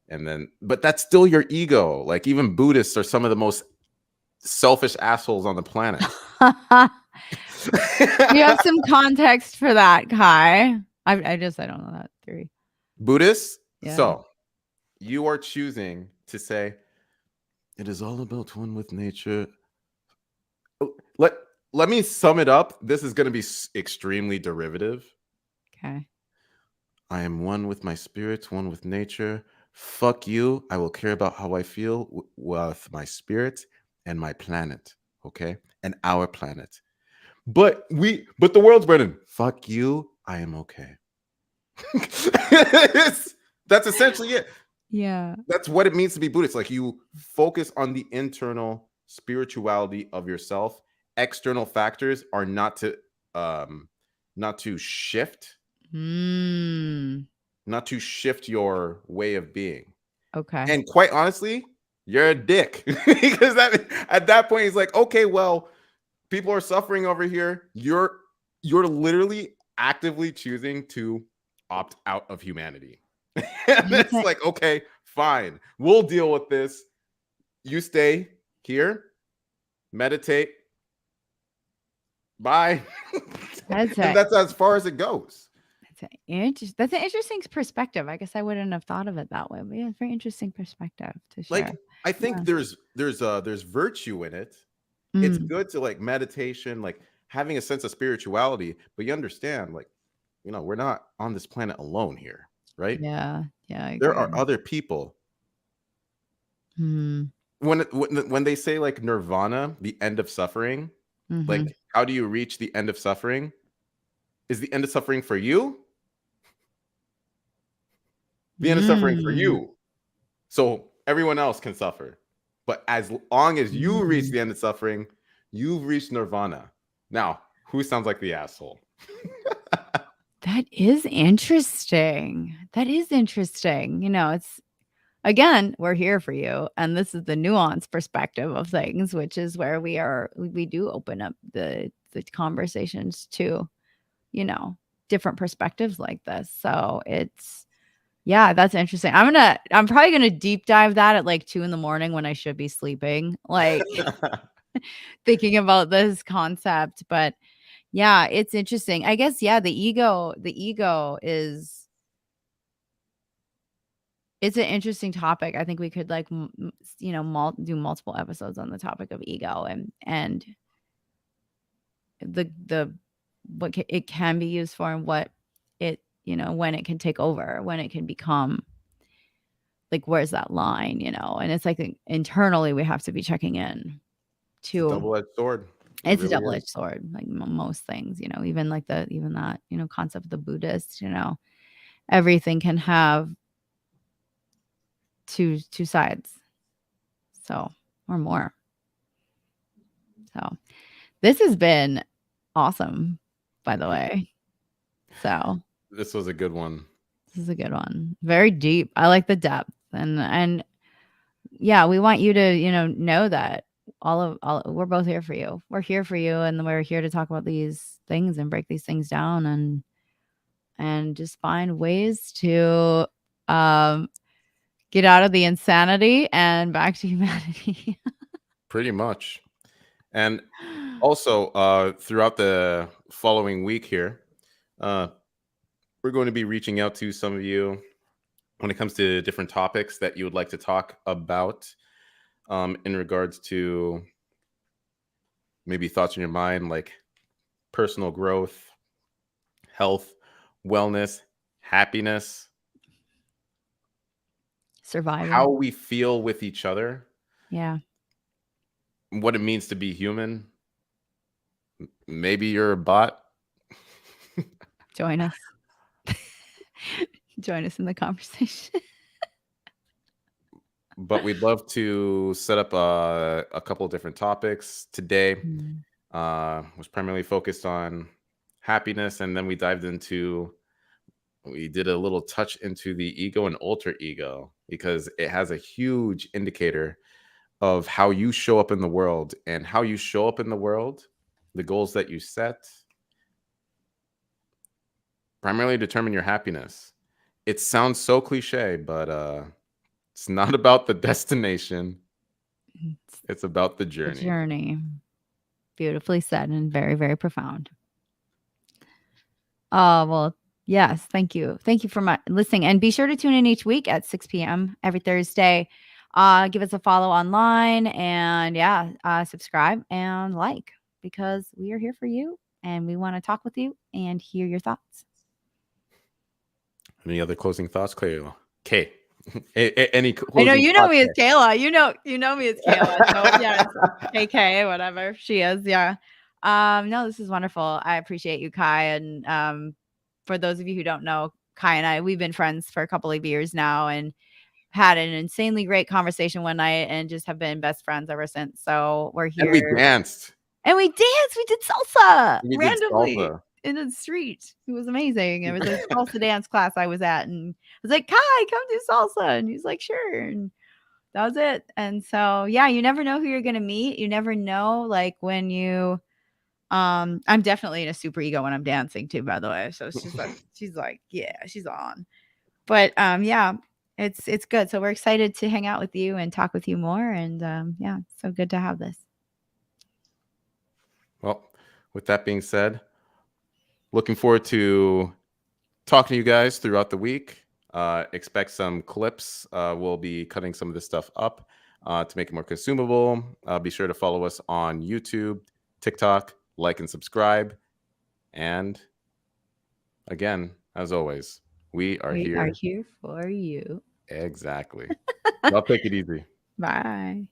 and then but that's still your ego. Like even Buddhists are some of the most selfish assholes on the planet. You have some context for that, Kai. I don't know that theory. Buddhists. Yeah. So you are choosing to say it is all about one with nature. Let me sum it up. This is going to be extremely derivative. Okay. I am one with my spirit, one with nature. Fuck you. I will care about how I feel with my spirit and my planet. Okay. And our planet. But the world's burning. Fuck you. I am okay. That's essentially it. Yeah. That's what it means to be Buddhist. Like you focus on the internal spirituality of yourself. External factors are not to shift, not to shift your way of being. Okay. And quite honestly, you're a dick. Because at that point, he's like, okay, well, people are suffering over here. You're literally actively choosing to opt out of humanity. And it's like, okay, fine. We'll deal with this. You stay here, meditate. Bye. And that's as far as it goes. That's an interesting perspective. I guess I wouldn't have thought of it that way, but yeah, it's a very interesting perspective to share. Like, I think there's virtue in it. It's good to like meditation, like having a sense of spirituality, but you understand, like, we're not on this planet alone here, right? Yeah. There are other people. when they say like nirvana, the end of suffering, Mhm. like how do you reach the end of suffering? Is the end of suffering for you? The end of suffering for Mm. you. So everyone else can suffer. But as long as you reach Mm. the end of suffering, you've reached nirvana. Now, who sounds like the asshole? That is interesting. That is interesting. You know, it's again, we're here for you. And this is the nuanced perspective of things, which is where we do open up the conversations to, you know, different perspectives like this. So it's yeah, that's interesting. I'm probably gonna deep dive that at like 2 a.m. when I should be sleeping, like thinking about this concept. But yeah, it's interesting. I guess, yeah, the ego is it's an interesting topic. I think we could like, you know, do multiple episodes on the topic of ego and the it can be used for and what it, you know, when it can take over, when it can become like, where's that line, you know? And it's like internally we have to be checking in It's a to double-edged sword. It it's a really is. double-edged sword, like most things, you know, even like even that, you know, concept of the Buddhist, you know, everything can have two sides. So, or more. So, this has been awesome, by the way. So, This was a good one. this is a good one. Very deep. I like the depth and yeah, we want you to, you know that all we're both here for you. We're here for you and we're here to talk about these things and break these things down and just find ways to get out of the insanity and back to humanity. Pretty much. And also, throughout the following week here, we're going to be reaching out to some of you when it comes to different topics that you would like to talk about, in regards to maybe thoughts in your mind, like personal growth, health, wellness, happiness, Surviving. how we feel with each other, Yeah. what it means to be human. Maybe you're a bot. Join us. Join us in the conversation. But we'd love to set up a couple of different topics. Today was primarily focused on happiness, and then we did a little touch into the ego and alter ego, because it has a huge indicator of how you show up in the world, and how you show up in the world, the goals that you set, primarily determine your happiness. It sounds so cliche, but it's not about the destination. It's about the The journey. journey. Beautifully said and very, very profound. Oh, well, yes. Thank you. Thank you for listening. And be sure to tune in each week at 6 p.m. every Thursday. Give us a follow online and subscribe and like, because we are here for you and we want to talk with you and hear your thoughts. Any other closing thoughts, Kayla? Any I know closing you know thoughts, me as Kay? Kayla. You know me as Kayla. So yeah, KK, whatever she is. Yeah. No, this is wonderful. I appreciate you, Kai. And for those of you who don't know, Kai and I, we've been friends for a couple of years now and had an insanely great conversation one night and just have been best friends ever since. So we're here. And we danced. We did salsa We did randomly salsa. in the street. It was amazing. It was a salsa dance class I was at, and I was like, Kai, come do salsa. And he's like, sure. And that was it. And so, yeah, you never know who you're going to meet. You never know, like when you, I'm definitely in a super ego when I'm dancing too, by the way. So she's like, yeah, she's on. But yeah, it's good. So we're excited to hang out with you and talk with you more. And yeah, so good to have this. Well, with that being said, looking forward to talking to you guys throughout the week. Expect some clips. We'll be cutting some of this stuff up to make it more consumable. Be sure to follow us on YouTube, TikTok, like and subscribe. And again, as always, we are here for you. Exactly. Y'all take it easy. Bye.